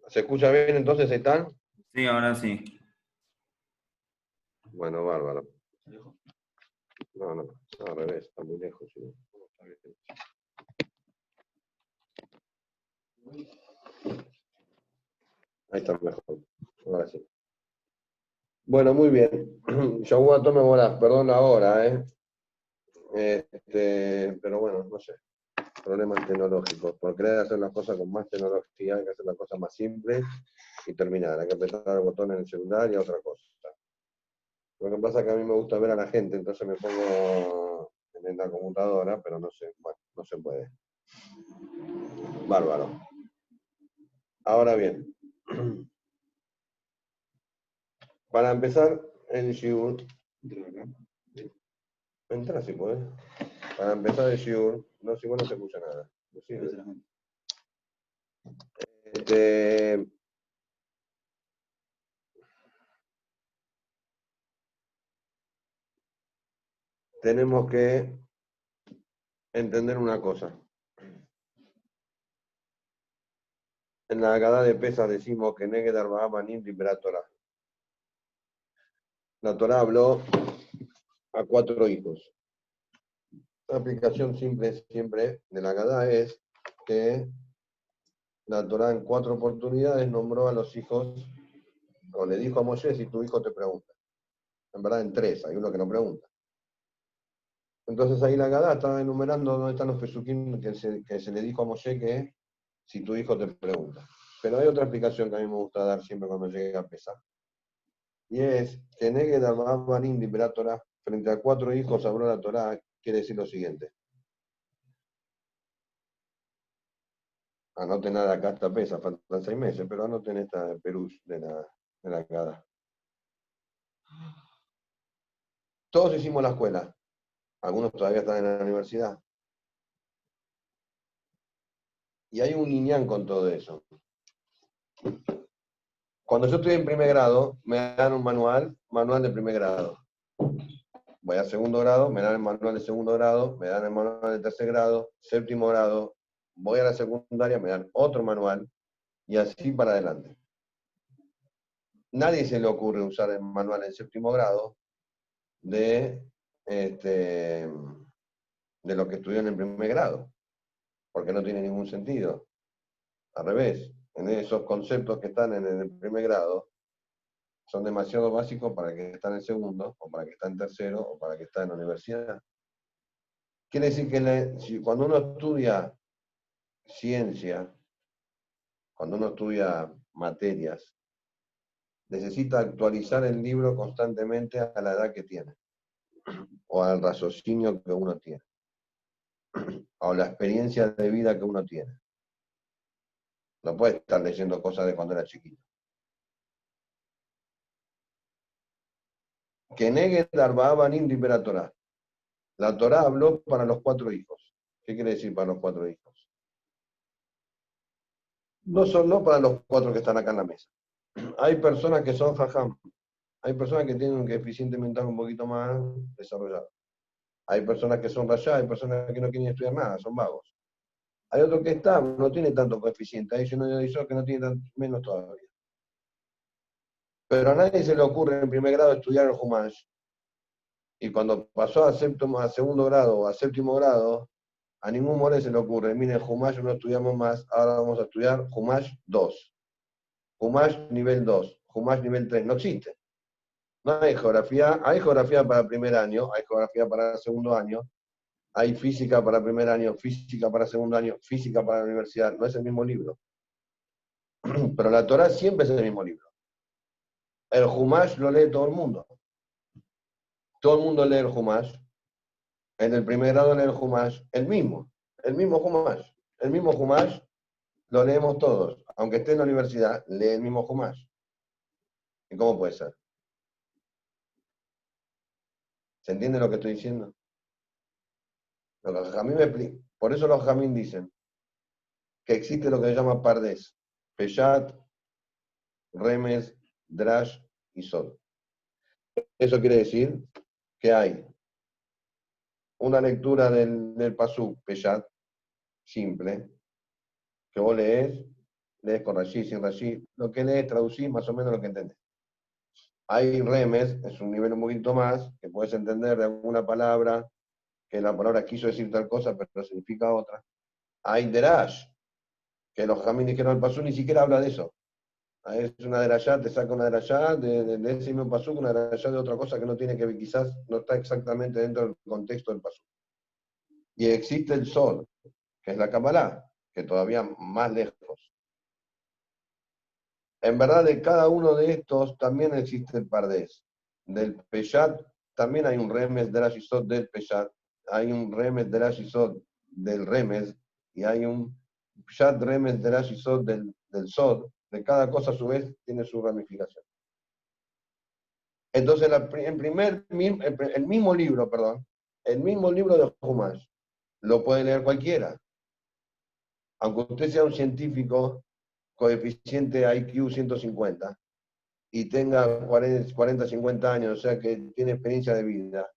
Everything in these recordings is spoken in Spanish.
¿Se escucha bien entonces, Aitán? Sí, ahora sí. Bueno, bárbaro. No, no, al revés, está muy lejos. Sí. Ahí está mejor. Ahora sí. Bueno, muy bien. Yo tome bolas, perdón la hora, ¿eh? Pero bueno, no sé. Problemas tecnológicos. Por querer hacer las cosas con más tecnología, hay que hacer las cosas más simples y terminar. Hay que apretar el botón en el celular y otra cosa. Lo que pasa es que a mí me gusta ver a la gente, entonces me pongo en la computadora, pero no sé, bueno, no se puede. Bárbaro. Ahora bien, para empezar el shiur, entra si podés. Para empezar el shiur, no sé, no se escucha nada. No sirve. Este, tenemos que entender una cosa. En la Haggadah de Pesas decimos que Neged Arba'a Banim Dibra Torah. La Torah habló a 4 hijos. La aplicación simple siempre de la Haggadah es que la Torah en 4 oportunidades nombró a los hijos, o le dijo a Moshe si tu hijo te pregunta. En verdad en 3, hay uno que no pregunta. Entonces ahí la Haggadah estaba enumerando dónde están los pesukim que se le dijo a Moshe que si tu hijo te pregunta. Pero hay otra explicación que a mí me gusta dar siempre cuando llegue a pesar. Y es que Neged Arba'a Banim Dibra Torah, frente a 4 hijos habló la Torah, quiere decir lo siguiente. Anoten nada acá esta pesa, faltan 6 meses, pero anoten esta Perús de la Haggadah. Todos hicimos la escuela, algunos todavía están en la universidad. Y hay un lineal con todo eso. Cuando yo estoy en primer grado, me dan un manual de primer grado. Voy a segundo grado, me dan el manual de segundo grado, me dan el manual de tercer grado, séptimo grado, voy a la secundaria, me dan otro manual, y así para adelante. Nadie se le ocurre usar el manual en séptimo grado de, de lo que estudió en el primer grado, porque no tiene ningún sentido. Al revés, en esos conceptos que están en el primer grado, son demasiado básicos para que está en el segundo, o para que está en tercero, o para que está en la universidad. Quiere decir que cuando uno estudia ciencia, cuando uno estudia materias, necesita actualizar el libro constantemente a la edad que tiene, o al raciocinio que uno tiene, o la experiencia de vida que uno tiene. No puede estar leyendo cosas de cuando era chiquito. Que negue Arba'a Banim Dibra Torah. La Torah habló para los 4 hijos. ¿Qué quiere decir para los 4 hijos? No solo para los 4 que están acá en la mesa. Hay personas que son jajam. Hay personas que tienen un coeficiente mental un poquito más desarrollado. Hay personas que son rayá, hay personas que no quieren estudiar nada, son vagos. Hay otro que no tiene tanto coeficiente. Hay uno que no tiene menos todavía. Pero a nadie se le ocurre en primer grado estudiar el Humash. Y cuando pasó a segundo grado o a séptimo grado, a ningún more se le ocurre, miren, Humash no estudiamos más, ahora vamos a estudiar Humash 2. Humash nivel 2, Humash nivel 3, no existe. No hay geografía para el primer año, hay geografía para el segundo año, hay física para el primer año, física para el segundo año, física para la universidad, no es el mismo libro. Pero la Torah siempre es el mismo libro. El Humash lo lee todo el mundo. Todo el mundo lee el Humash. En el primer grado lee el Humash, el mismo Humash. El mismo Humash lo leemos todos. Aunque esté en la universidad, lee el mismo Humash. ¿Y cómo puede ser? ¿Se entiende lo que estoy diciendo? Por eso los Jamín dicen que existe lo que se llama Pardes, Peshat, Remes, Drash y Sod. Eso quiere decir que hay una lectura del Pasuk, Peshat, simple, que vos lees lees con Rashi, sin Rashi, lo que lees, traducís más o menos lo que entendés. Hay remes, es un nivel un poquito más, que puedes entender de alguna palabra, que la palabra quiso decir tal cosa, pero significa otra. Hay derash, que los jamín dijeron, el pasú ni siquiera habla de eso. Es una derashá, te saca una derashá de ese mismo pasú, una derashá de otra cosa que no tiene que ver, quizás no está exactamente dentro del contexto del pasú. Y existe el sol, que es la Kabbalah, que todavía más lejos. En verdad, de cada uno de estos también existe el Pardés. Del Peshat también hay un remes de la Yisod del Peshat, hay un remes de la Yisod del remes, y hay un Peshat remes de la Yisod del Sod. De cada cosa a su vez tiene su ramificación. Entonces, el mismo libro, perdón, el mismo libro de Humash, lo puede leer cualquiera. Aunque usted sea un científico coeficiente IQ 150 y tenga 40, 50 años, o sea que tiene experiencia de vida,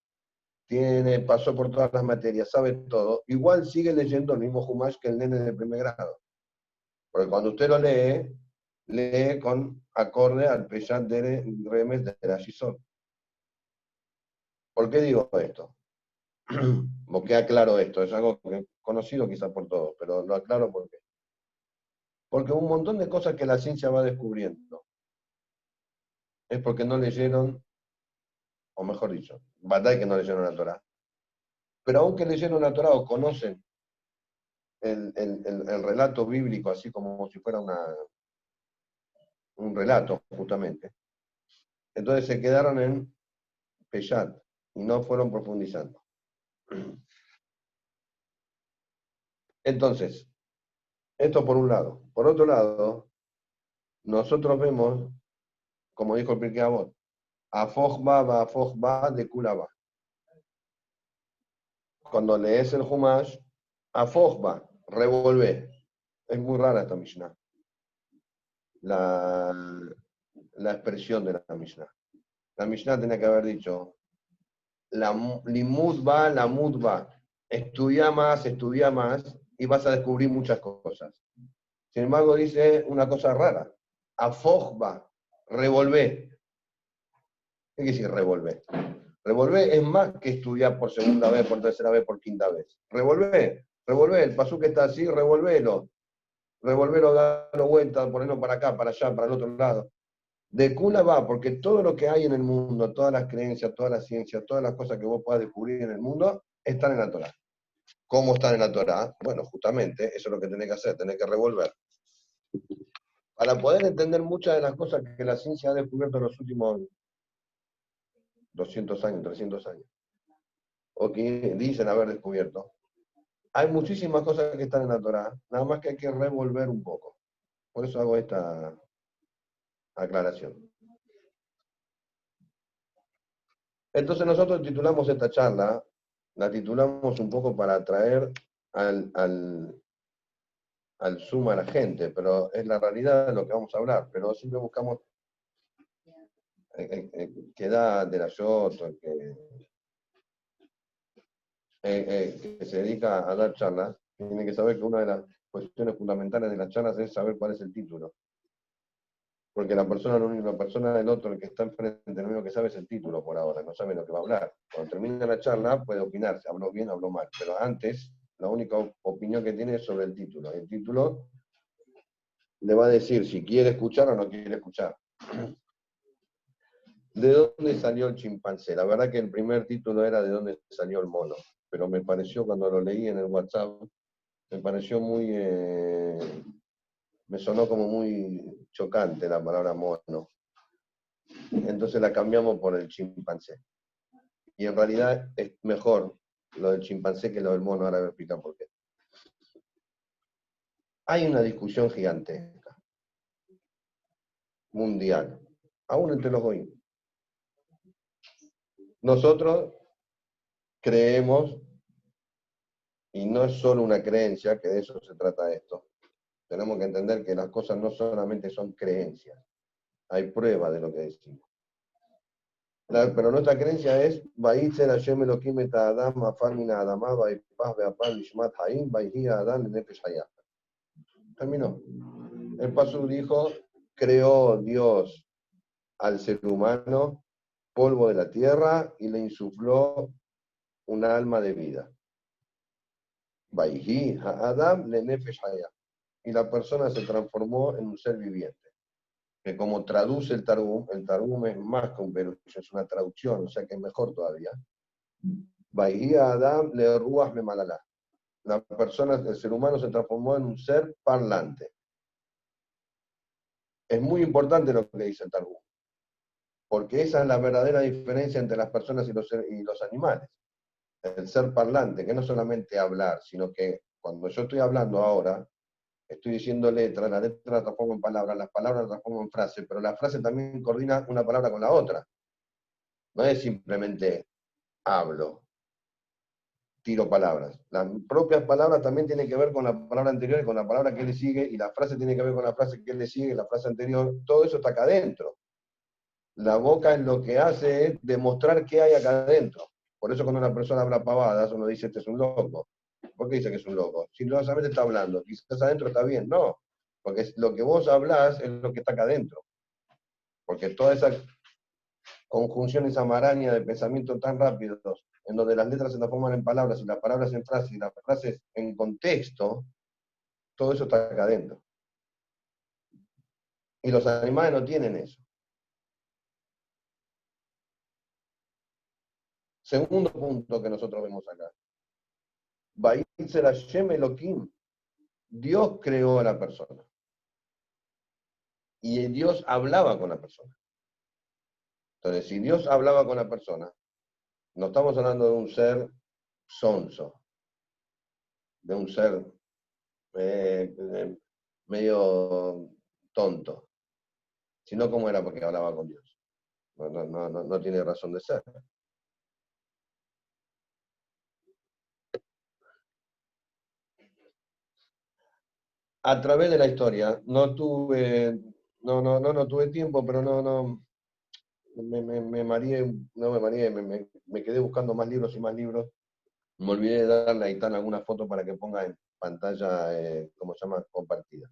pasó por todas las materias, sabe todo, igual sigue leyendo el mismo Humash que el nene de primer grado. Porque cuando usted lo lee con acorde al Peshat de Remes de la Shizot. ¿Por qué digo esto? Porque aclaro esto, es algo que conocido quizás por todos, pero lo aclaro porque. Porque un montón de cosas que la ciencia va descubriendo es porque no leyeron, o mejor dicho, batalla que no leyeron la Torah. Pero aunque leyeron la Torah o conocen el relato bíblico, así como si fuera un relato, justamente, entonces se quedaron en Peshat y no fueron profundizando. Entonces, esto por un lado. Por otro lado, nosotros vemos, como dijo el Pirkei Avot, Afojba de Kulaba. Cuando lees el Humash, Afojba, revolvé. Es muy rara esta Mishnah. La expresión de la Mishnah. La Mishnah tenía que haber dicho, la mud va. Estudia más, y vas a descubrir muchas cosas. Sin embargo, dice una cosa rara. Afojba, revolvé. ¿Qué quiere decir revolvé? Revolvé es más que estudiar por segunda vez, por tercera vez, por quinta vez. Revolvé, el pasú que está así, revolvélo, darlo vuelta, ponerlo para acá, para allá, para el otro lado. De cuna va, porque todo lo que hay en el mundo, todas las creencias, todas las ciencias, todas las cosas que vos puedas descubrir en el mundo, están en la Torah. ¿Cómo están en la Torah? Bueno, justamente, eso es lo que tenés que hacer, tenés que revolver. Para poder entender muchas de las cosas que la ciencia ha descubierto en los últimos 200 años, 300 años, o que dicen haber descubierto, hay muchísimas cosas que están en la Torah, nada más que hay que revolver un poco. Por eso hago esta aclaración. Entonces nosotros titulamos esta charla, la titulamos un poco para atraer al suma a la gente, pero es la realidad de lo que vamos a hablar, pero siempre buscamos que da de la Yoto, que se dedica a dar charlas, tiene que saber que una de las cuestiones fundamentales de las charlas es saber cuál es el título. Porque la persona del otro, el que está enfrente, lo único que sabe es el título por ahora, no sabe lo que va a hablar. Cuando termina la charla puede opinar, si habló bien, habló mal, pero antes la única opinión que tiene es sobre el título. El título le va a decir si quiere escuchar o no quiere escuchar. ¿De dónde salió el chimpancé? La verdad que el primer título era ¿de dónde salió el mono? Pero me pareció, cuando lo leí en el WhatsApp, me pareció me sonó como muy chocante la palabra mono. Entonces la cambiamos por el chimpancé. Y en realidad es mejor lo del chimpancé que lo del mono, ahora voy a explicar por qué. Hay una discusión gigantesca, mundial, aún entre los goyim. Nosotros creemos, y no es solo una creencia, que de eso se trata esto. Tenemos que entender que las cosas no solamente son creencias, hay prueba de lo que decimos. Pero nuestra creencia es Va'itzer Hashem Elohim et Adam afar min ha'adamah va'ipach ve'apar nishmat ha'im va'hi ha'adam lenefesh hayah. Terminó. El pasú dijo, creó Dios al ser humano polvo de la tierra y le insufló un alma de vida. Vaihi Adam le nefesh haya. Y la persona se transformó en un ser viviente. Que como traduce el Targum es más que un perucho, es una traducción, o sea que es mejor todavía. Vaihi Adam le ruas me malalá. La persona, el ser humano se transformó en un ser parlante. Es muy importante lo que dice el Targum, porque esa es la verdadera diferencia entre las personas y los animales. El ser parlante, que no solamente hablar, sino que cuando yo estoy hablando ahora, estoy diciendo letras, la letra la transformo en palabras, las palabras las transformo en frases, pero la frase también coordina una palabra con la otra. No es simplemente hablo, tiro palabras. Las propias palabras también tienen que ver con la palabra anterior y con la palabra que le sigue, y la frase tiene que ver con la frase que le sigue, la frase anterior. Todo eso está acá adentro. La boca es lo que hace es demostrar qué hay acá adentro. Por eso cuando una persona habla pavadas, uno dice, este es un loco. ¿Por qué dice que es un loco? Si no solamente está hablando, quizás adentro está bien. No, porque lo que vos hablás es lo que está acá adentro. Porque toda esa conjunción, esa maraña de pensamientos tan rápidos, en donde las letras se transforman en palabras y las palabras en frases y las frases en contexto, todo eso está acá adentro. Y los animales no tienen eso. Segundo punto que nosotros vemos acá. Vayitzer Hashem Elohim. Dios creó a la persona. Y Dios hablaba con la persona. Entonces, si Dios hablaba con la persona, no estamos hablando de un ser sonso, de un ser medio tonto, sino como era porque hablaba con Dios. No tiene razón de ser. A través de la historia, no tuve tiempo, pero me mareé, no me mareé, me quedé buscando más libros y más libros. Me olvidé de darle a Aitán alguna foto para que ponga en pantalla, ¿cómo se llama? Compartida.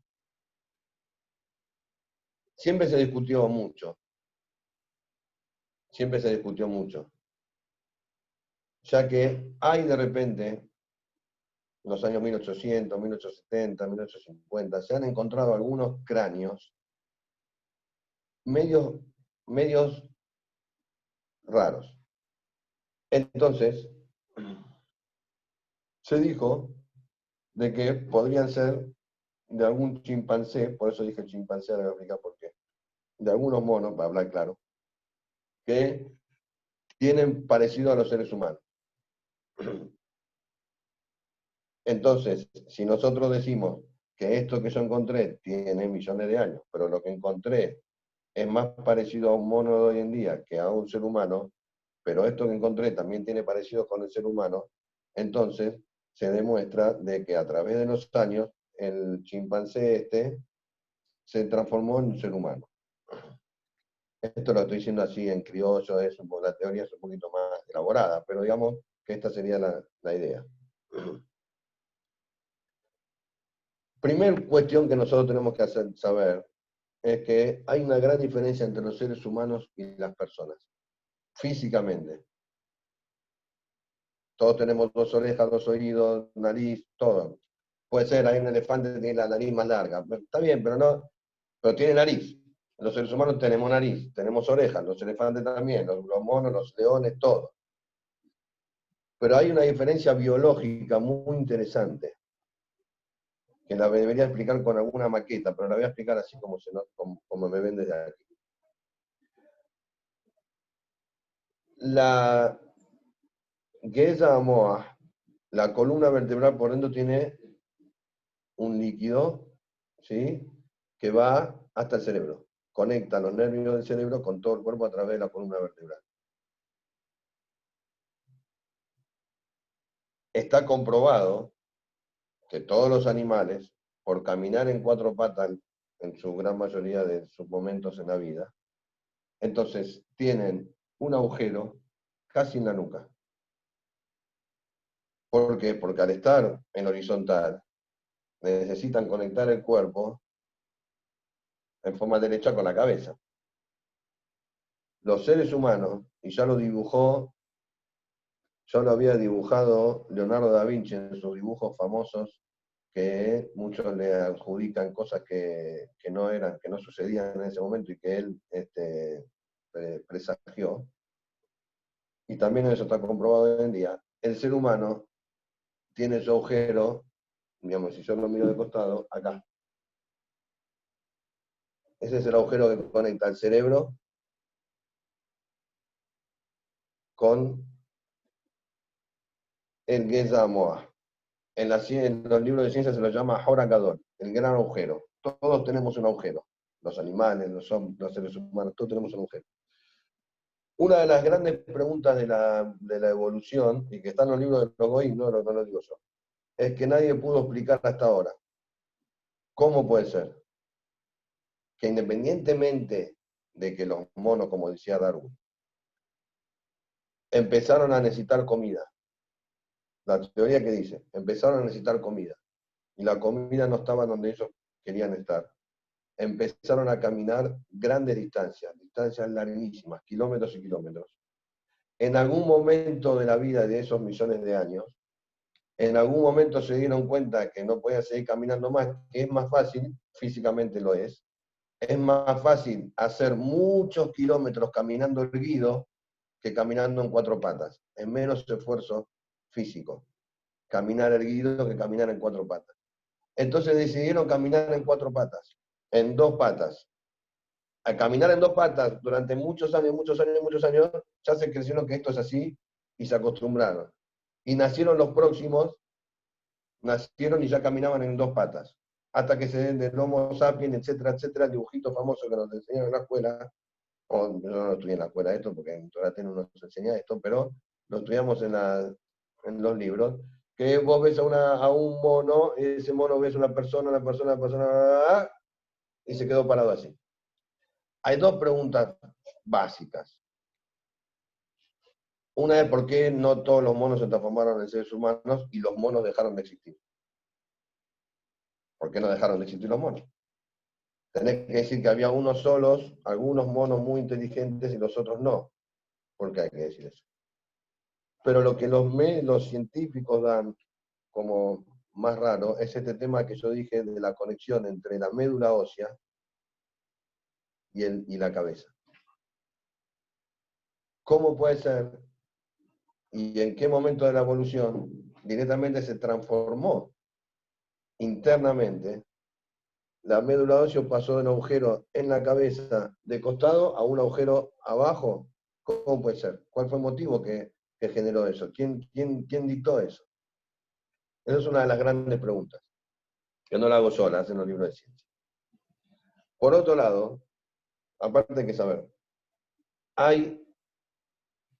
Siempre se discutió mucho, siempre se discutió mucho, ya que hay de repente, en los años 1800, 1870, 1850, se han encontrado algunos cráneos medios, medios raros. Entonces, se dijo de que podrían ser de algún chimpancé, por eso dije chimpancé, ahora voy a explicar por qué, de algunos monos, para hablar claro, que tienen parecido a los seres humanos. Entonces, si nosotros decimos que esto que yo encontré tiene millones de años, pero lo que encontré es más parecido a un mono de hoy en día que a un ser humano, pero esto que encontré también tiene parecido con el ser humano, entonces se demuestra de que a través de los años el chimpancé este se transformó en un ser humano. Esto lo estoy diciendo así en criollo, la teoría es un poquito más elaborada, pero digamos que esta sería la idea. Primera cuestión que nosotros tenemos que saber es que hay una gran diferencia entre los seres humanos y las personas, físicamente. Todos tenemos dos orejas, dos oídos, nariz, todo. Puede ser, hay un elefante que tiene la nariz más larga. Está bien, pero tiene nariz. Los seres humanos tenemos nariz, tenemos orejas, los elefantes también, los monos, los leones, todo. Pero hay una diferencia biológica muy interesante, que la debería explicar con alguna maqueta, pero la voy a explicar así como me ven desde aquí. La Geza Moa, la columna vertebral por dentro tiene un líquido, ¿sí? Que va hasta el cerebro. Conecta los nervios del cerebro con todo el cuerpo a través de la columna vertebral. Está comprobado que todos los animales, por caminar en cuatro patas en su gran mayoría de sus momentos en la vida, entonces tienen un agujero casi en la nuca. ¿Por qué? Porque al estar en horizontal, necesitan conectar el cuerpo en forma derecha con la cabeza. Los seres humanos, y ya lo dibujó, ya lo había dibujado Leonardo da Vinci en sus dibujos famosos, que muchos le adjudican cosas que no eran, que no sucedían en ese momento y que él presagió, y también eso está comprobado hoy en día. El ser humano tiene su agujero, digamos, si yo lo miro de costado, acá. Ese es el agujero que conecta el cerebro con el Gezamoa. En los libros de ciencia se lo llama Horagador, el gran agujero. Todos tenemos un agujero. Los animales, los seres humanos, todos tenemos un agujero. Una de las grandes preguntas de la evolución, y que está en los libros de los Goïm, no lo digo yo, es que nadie pudo explicar hasta ahora. ¿Cómo puede ser que independientemente de que los monos, como decía Darwin, empezaron a necesitar comida? La teoría que dice, empezaron a necesitar comida, y la comida no estaba donde ellos querían estar. Empezaron a caminar grandes distancias larguísimas, kilómetros y kilómetros. En algún momento de la vida de esos millones de años, en algún momento se dieron cuenta que no podían seguir caminando más, que es más fácil, físicamente lo es más fácil hacer muchos kilómetros caminando erguido que caminando en cuatro patas. Es menos esfuerzo físico caminar erguido que caminar en cuatro patas. Entonces decidieron caminar en cuatro patas, en dos patas. Al caminar en dos patas durante muchos años, ya se creyeron que esto es así y se acostumbraron. Y nacieron los próximos, nacieron y ya caminaban en dos patas. Hasta que se den del Homo sapiens, etcétera, etcétera, el dibujito famoso que nos enseñaron en la escuela. Yo no estudié en la escuela esto, porque en Torah no nos enseña esto, pero lo estudiamos en los libros, que vos ves a un mono, ese mono ves una persona, y se quedó parado así. Hay dos preguntas básicas. Una es por qué no todos los monos se transformaron en seres humanos y los monos dejaron de existir. ¿Por qué no dejaron de existir los monos? Tenés que decir que había unos solos, algunos monos muy inteligentes y los otros no. ¿Por qué hay que decir eso? Pero lo que los científicos dan como más raro es este tema que yo dije de la conexión entre la médula ósea y la cabeza. ¿Cómo puede ser y en qué momento de la evolución directamente se transformó internamente? La médula ósea pasó de un agujero en la cabeza de costado a un agujero abajo. ¿Cómo puede ser? ¿Cuál fue el motivo que generó eso? ¿Quién dictó eso? Esa es una de las grandes preguntas, que no la hago sola, en los libros de ciencia. Por otro lado, aparte hay que saber,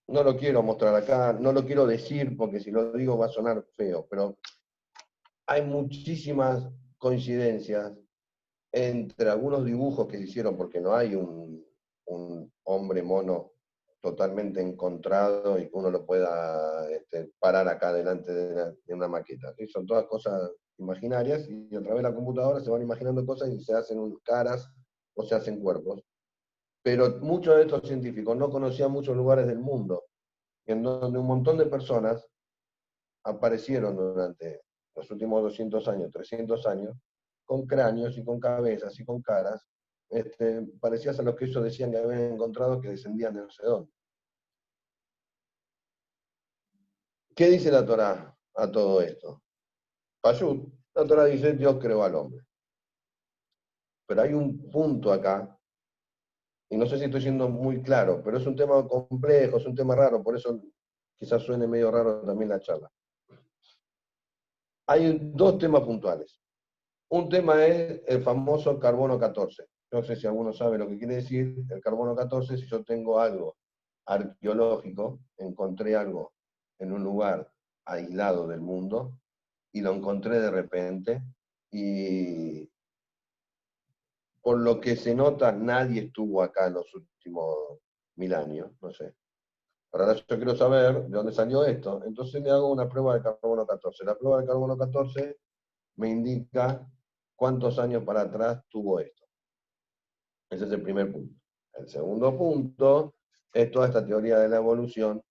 no lo quiero mostrar acá, no lo quiero decir porque si lo digo va a sonar feo, pero hay muchísimas coincidencias entre algunos dibujos que se hicieron, porque no hay un hombre mono totalmente encontrado y que uno lo pueda parar acá delante de una maqueta. ¿Sí? Son todas cosas imaginarias y a través de la computadora se van imaginando cosas y se hacen caras o se hacen cuerpos. Pero muchos de estos científicos no conocían muchos lugares del mundo, en donde un montón de personas aparecieron durante los últimos 200 años, 300 años, con cráneos y con cabezas y con caras, parecidas a los que ellos decían que habían encontrado que descendían de no sé dónde. ¿Qué dice la Torá a todo esto? Pashut, la Torá dice Dios creó al hombre. Pero hay un punto acá, y no sé si estoy siendo muy claro, pero es un tema complejo, es un tema raro, por eso quizás suene medio raro también la charla. Hay dos temas puntuales. Un tema es el famoso carbono 14. No sé si alguno sabe lo que quiere decir el carbono 14. Si yo tengo algo arqueológico, encontré algo en un lugar aislado del mundo y lo encontré de repente y por lo que se nota nadie estuvo acá en los últimos 1000 años, no sé. Ahora yo quiero saber de dónde salió esto, entonces le hago una prueba de carbono 14. La prueba de carbono 14 me indica cuántos años para atrás tuvo esto. Ese es el primer punto. El segundo punto es toda esta teoría de la evolución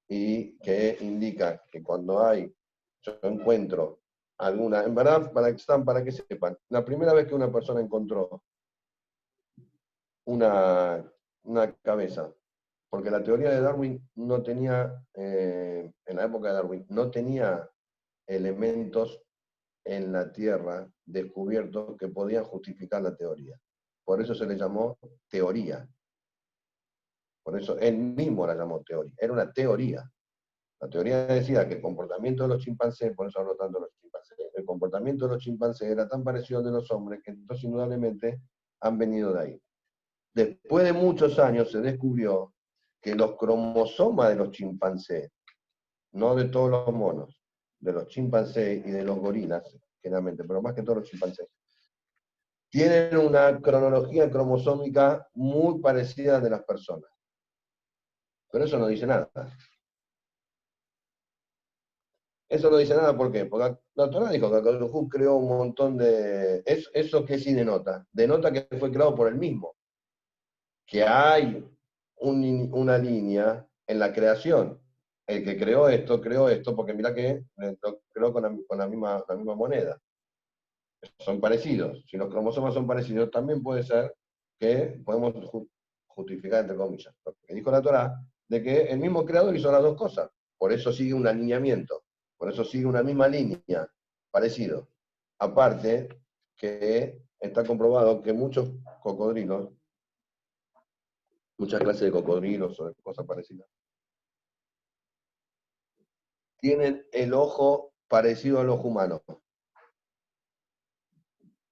y que indica que cuando yo encuentro alguna, en verdad, para que sepan, la primera vez que una persona encontró una cabeza, porque la teoría de Darwin no tenía, en la época de Darwin, no tenía elementos en la Tierra descubiertos que podían justificar la teoría. Por eso se le llamó teoría. Por eso él mismo la llamó teoría. Era una teoría. La teoría decía que el comportamiento de los chimpancés, por eso hablo tanto de los chimpancés, el comportamiento de los chimpancés era tan parecido al de los hombres que entonces indudablemente han venido de ahí. Después de muchos años se descubrió que los cromosomas de los chimpancés, no de todos los monos, de los chimpancés y de los gorilas, generalmente, pero más que todos los chimpancés, tienen una cronología cromosómica muy parecida a la de las personas. Pero eso no dice nada. Eso no dice nada, ¿por qué? Porque la Torah dijo que Akadosh creó un montón de... ¿Eso qué sí denota? Denota que fue creado por él mismo. Que hay una línea en la creación. El que creó esto, porque mira que lo creó con la misma moneda. Son parecidos. Si los cromosomas son parecidos, también puede ser que podemos justificar, entre comillas, lo que dijo la Torah, de que el mismo creador hizo las dos cosas. Por eso sigue un alineamiento. Por eso sigue una misma línea, parecido. Aparte, que está comprobado que muchos cocodrilos, muchas clases de cocodrilos o de cosas parecidas, tienen el ojo parecido al ojo humano.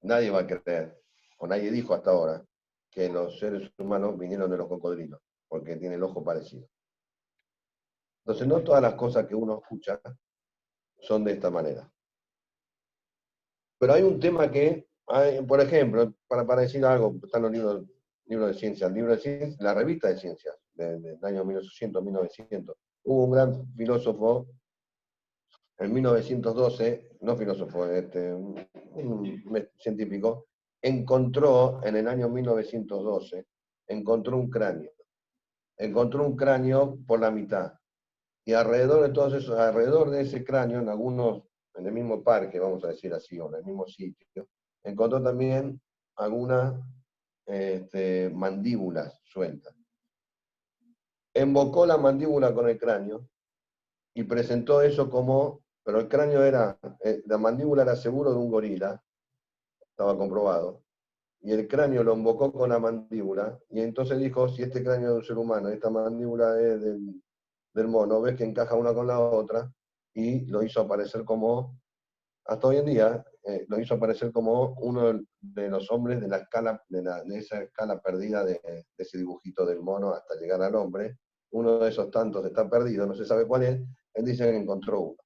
Nadie va a creer, o nadie dijo hasta ahora, que los seres humanos vinieron de los cocodrilos, porque tiene el ojo parecido. Entonces, no todas las cosas que uno escucha son de esta manera. Pero hay un tema que, por ejemplo, para decir algo, están los libros de ciencias, la revista de ciencias del año 1800, 1900. Hubo un gran filósofo en 1912, no filósofo, un científico, encontró en el año 1912, encontró un cráneo. Encontró un cráneo por la mitad. Y alrededor de todos esos, alrededor de ese cráneo, en el mismo parque, vamos a decir así, o en el mismo sitio, encontró también algunas mandíbulas sueltas. Embocó la mandíbula con el cráneo y presentó eso como, pero el cráneo era, la mandíbula era seguro de un gorila, estaba comprobado, y el cráneo lo embocó con la mandíbula, y entonces dijo, si este cráneo es de un ser humano, esta mandíbula es del mono, ves que encaja una con la otra, y lo hizo aparecer como, hasta hoy en día, lo hizo aparecer como uno de los hombres de la escala, de esa escala perdida de ese dibujito del mono hasta llegar al hombre. Uno de esos tantos está perdido, no se sabe cuál es, él dice que encontró uno.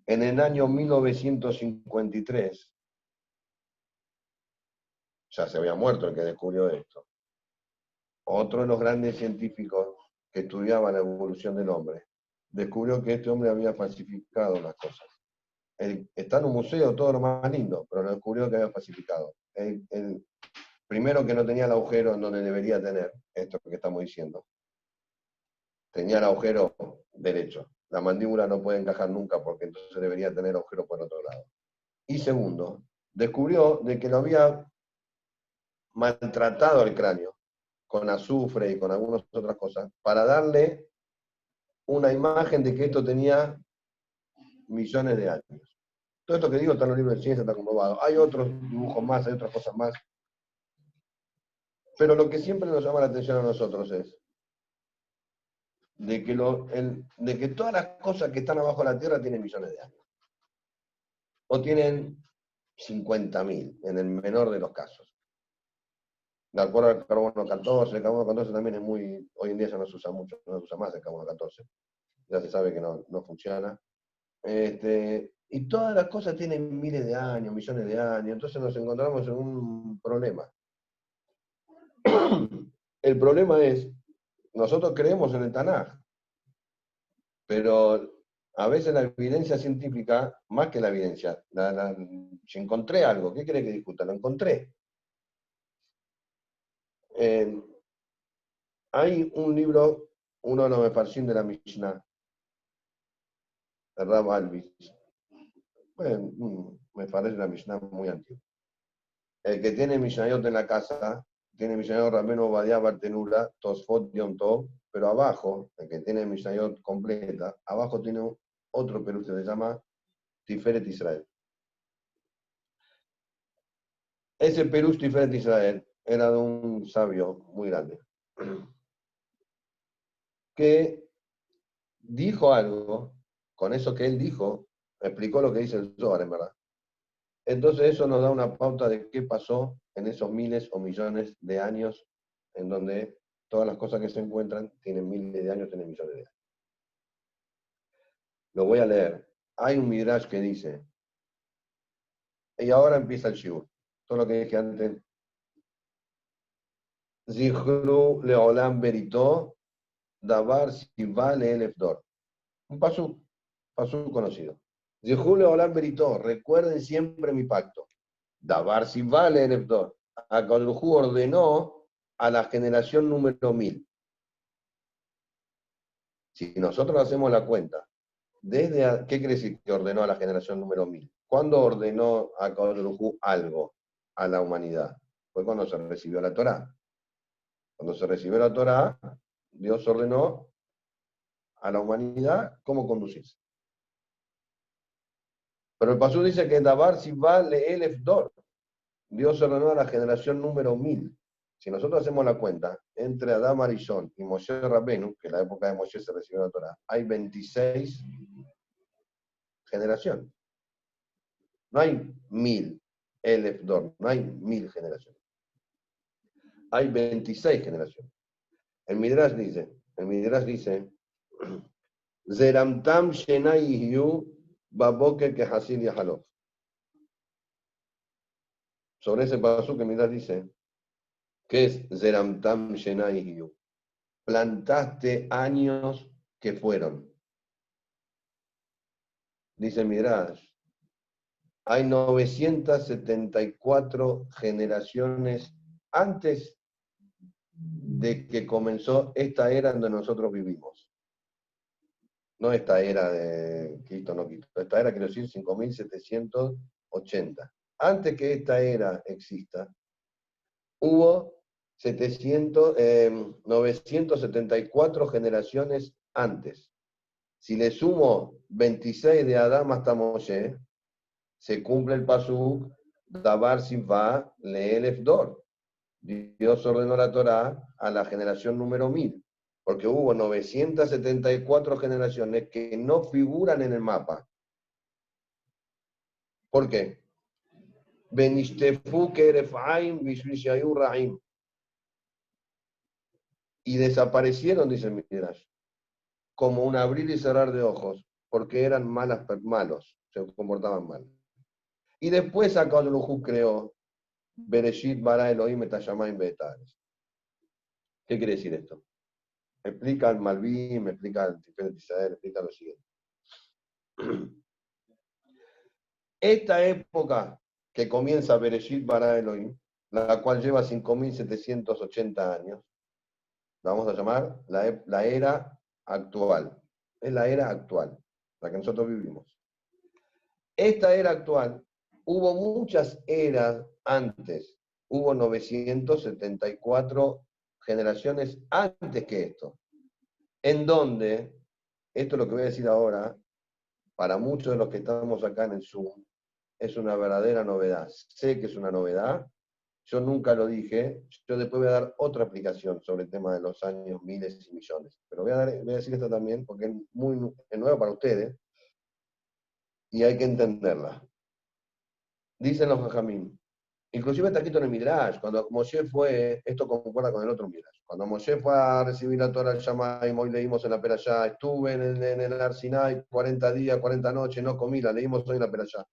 En el año 1953, ya se había muerto el que descubrió esto, otro de los grandes científicos que estudiaba la evolución del hombre, descubrió que este hombre había falsificado las cosas. Está en un museo, todo lo más lindo, pero lo descubrió que había falsificado. El primero que no tenía el agujero en donde debería tener, esto que estamos diciendo, tenía el agujero derecho. La mandíbula no puede encajar nunca porque entonces debería tener agujero por otro lado. Y segundo, descubrió de que lo había maltratado el cráneo con azufre y con algunas otras cosas para darle una imagen de que esto tenía millones de años. Todo esto que digo está en los libros de ciencia, está comprobado. Hay otros dibujos más, hay otras cosas más. Pero lo que siempre nos llama la atención a nosotros es de que todas las cosas que están abajo de la Tierra tienen millones de años. O tienen 50.000, en el menor de los casos. De acuerdo al carbono 14, el carbono 14 también es muy, hoy en día ya no se usa mucho, no se usa más el carbono 14. Ya se sabe que no funciona. Y todas las cosas tienen miles de años, millones de años, entonces nos encontramos en un problema. El problema es, nosotros creemos en el Tanaj, pero a veces la evidencia científica, más que la evidencia, si encontré algo, ¿qué quiere que discuta? Lo encontré. Eh, hay un libro, uno de los mefarshim de la Mishnah, el Rab Alvis. Bueno, me parece la Mishnah muy antigua. El que tiene Mishnayot en la casa, tiene Mishnayot Rabbeinu Obadiah Bartenura, Tosfot Yom Tov, pero abajo, el que tiene Mishnayot completa, abajo tiene otro peluche que se llama Tiferet Israel. Ese peluche Tiferet Israel era de un sabio muy grande, que dijo algo, con eso que él dijo, explicó lo que dice el Zohar, en verdad. Entonces eso nos da una pauta de qué pasó en esos miles o millones de años en donde todas las cosas que se encuentran tienen miles de años, tienen millones de años. Lo voy a leer. Hay un Midrash que dice, y ahora empieza el Shibur. Todo lo que dije antes. Zichru leolam berito, davar siva leelef dor. Un pasú conocido. Zichru leolam berito, recuerden siempre mi pacto. Davar siva leelef dor. Akadojú ordenó a la generación número 1000. Si nosotros hacemos la cuenta, ¿qué quiere decir que ordenó a la generación número 1000? ¿Cuándo ordenó a Kadorujú algo a la humanidad? Fue cuando se recibió la Torá. Cuando se recibió la Torá, Dios ordenó a la humanidad cómo conducirse. Pero el pasú dice que Dabar Sivá Leelef Dor. Dios ordenó a la generación número 1000. Si nosotros hacemos la cuenta, entre Adán Arishon y Moshe Rabbenu, que en la época de Moshe se recibió la Torá, hay 26 generaciones. No hay 1000 Elef Dor, no hay 1000 generaciones. Hay 26 generaciones. El Midrash dice, Zeramtam Shenai Yu Baboke Kehasil Yahalof. Sobre ese paso que el Midrash dice, ¿qué es Zeramtam Shenai Yu? Plantaste años que fueron. Dice el Midrash, hay 974 generaciones antes de que comenzó esta era donde nosotros vivimos. No esta era de Cristo, no Cristo. Esta era, quiero decir, 5780. Antes que esta era exista, hubo 974 generaciones antes. Si le sumo 26 de Adán hasta Moshe, se cumple el pasuk Dabar Siva Leelef Dor. Dios ordenó la Torá a la generación número 1000, porque hubo 974 generaciones que no figuran en el mapa. ¿Por qué? Benishtefu Kerefaim Bishvishayu Rahim. Y desaparecieron, dice el Midrash, como un abrir y cerrar de ojos, porque eran malos, se comportaban mal. Y después Akadosh creó Bereshit bara Elohim et hashamayim ve'etaaretz. ¿Qué quiere decir esto? Explica el Malvim, explica el Tiferet Israel, explica lo siguiente. Esta época que comienza Bereshit bara Elohim, la cual lleva 5780 años, la vamos a llamar la era actual. Es la era actual, la que nosotros vivimos. Esta era actual, hubo muchas eras antes, hubo 974 generaciones antes que esto, en donde, esto es lo que voy a decir ahora, para muchos de los que estamos acá en el Zoom, es una verdadera novedad. Sé que es una novedad, yo nunca lo dije, yo después voy a dar otra aplicación sobre el tema de los años, miles y millones, pero voy a decir esto también porque es nuevo para ustedes y hay que entenderla. Dicen los Jajamín, inclusive está escrito en el Midrash, cuando Moshe fue, esto concuerda con el otro Midrash, cuando Moshe fue a recibir la Torah al Shammai, hoy leímos en la Perashá, estuve en el Arsinai 40 días, 40 noches, no comí, la leímos hoy en la Perashá.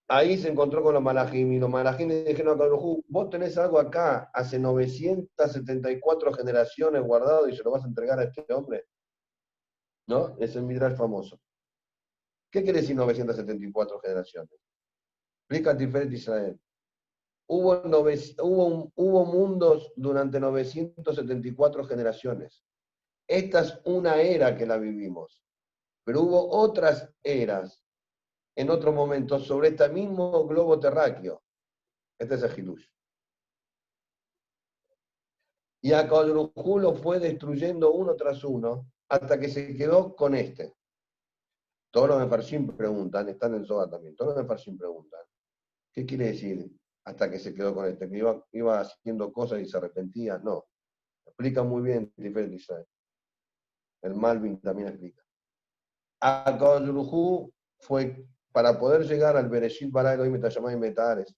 Ahí se encontró con los malajim y los malajim le dijeron a Kadojú, vos tenés algo acá, hace 974 generaciones guardado y se lo vas a entregar a este hombre. ¿No? Es el Midrash famoso. ¿Qué quiere decir 974 generaciones? Explica Tiferet Israel. hubo mundos durante 974 generaciones. Esta es una era que la vivimos, pero hubo otras eras en otros momentos sobre este mismo globo terráqueo. Este es el Hidush. Y a Hu lo fue destruyendo uno tras uno hasta que se quedó con este. Todos los Mefarshim preguntan, están en Zohar también, todos los Mefarshim preguntan, ¿qué quiere decir hasta que se quedó con este? ¿Que iba haciendo cosas y se arrepentía? No. Explica muy bien Tiferet Israel. El Malvin también explica. A Hu fue, para poder llegar al Bereshit Bara Elohim Tayamay Metares,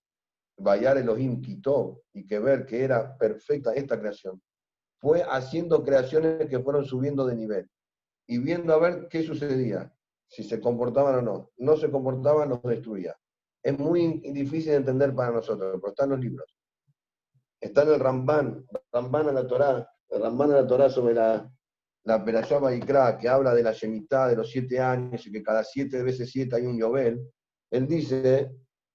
Bayar Elohim quitó y que ver que era perfecta esta creación, fue haciendo creaciones que fueron subiendo de nivel y viendo a ver qué sucedía, si se comportaban o no. No se comportaban, los destruía. Es muy difícil de entender para nosotros, pero está en los libros. Está en el Ramban a la Torá, el Ramban a la Torá sobre la Perashá Vayikra, que habla de la Shemitah de los 7 años y que cada 7 veces 7 hay un Yobel. Él dice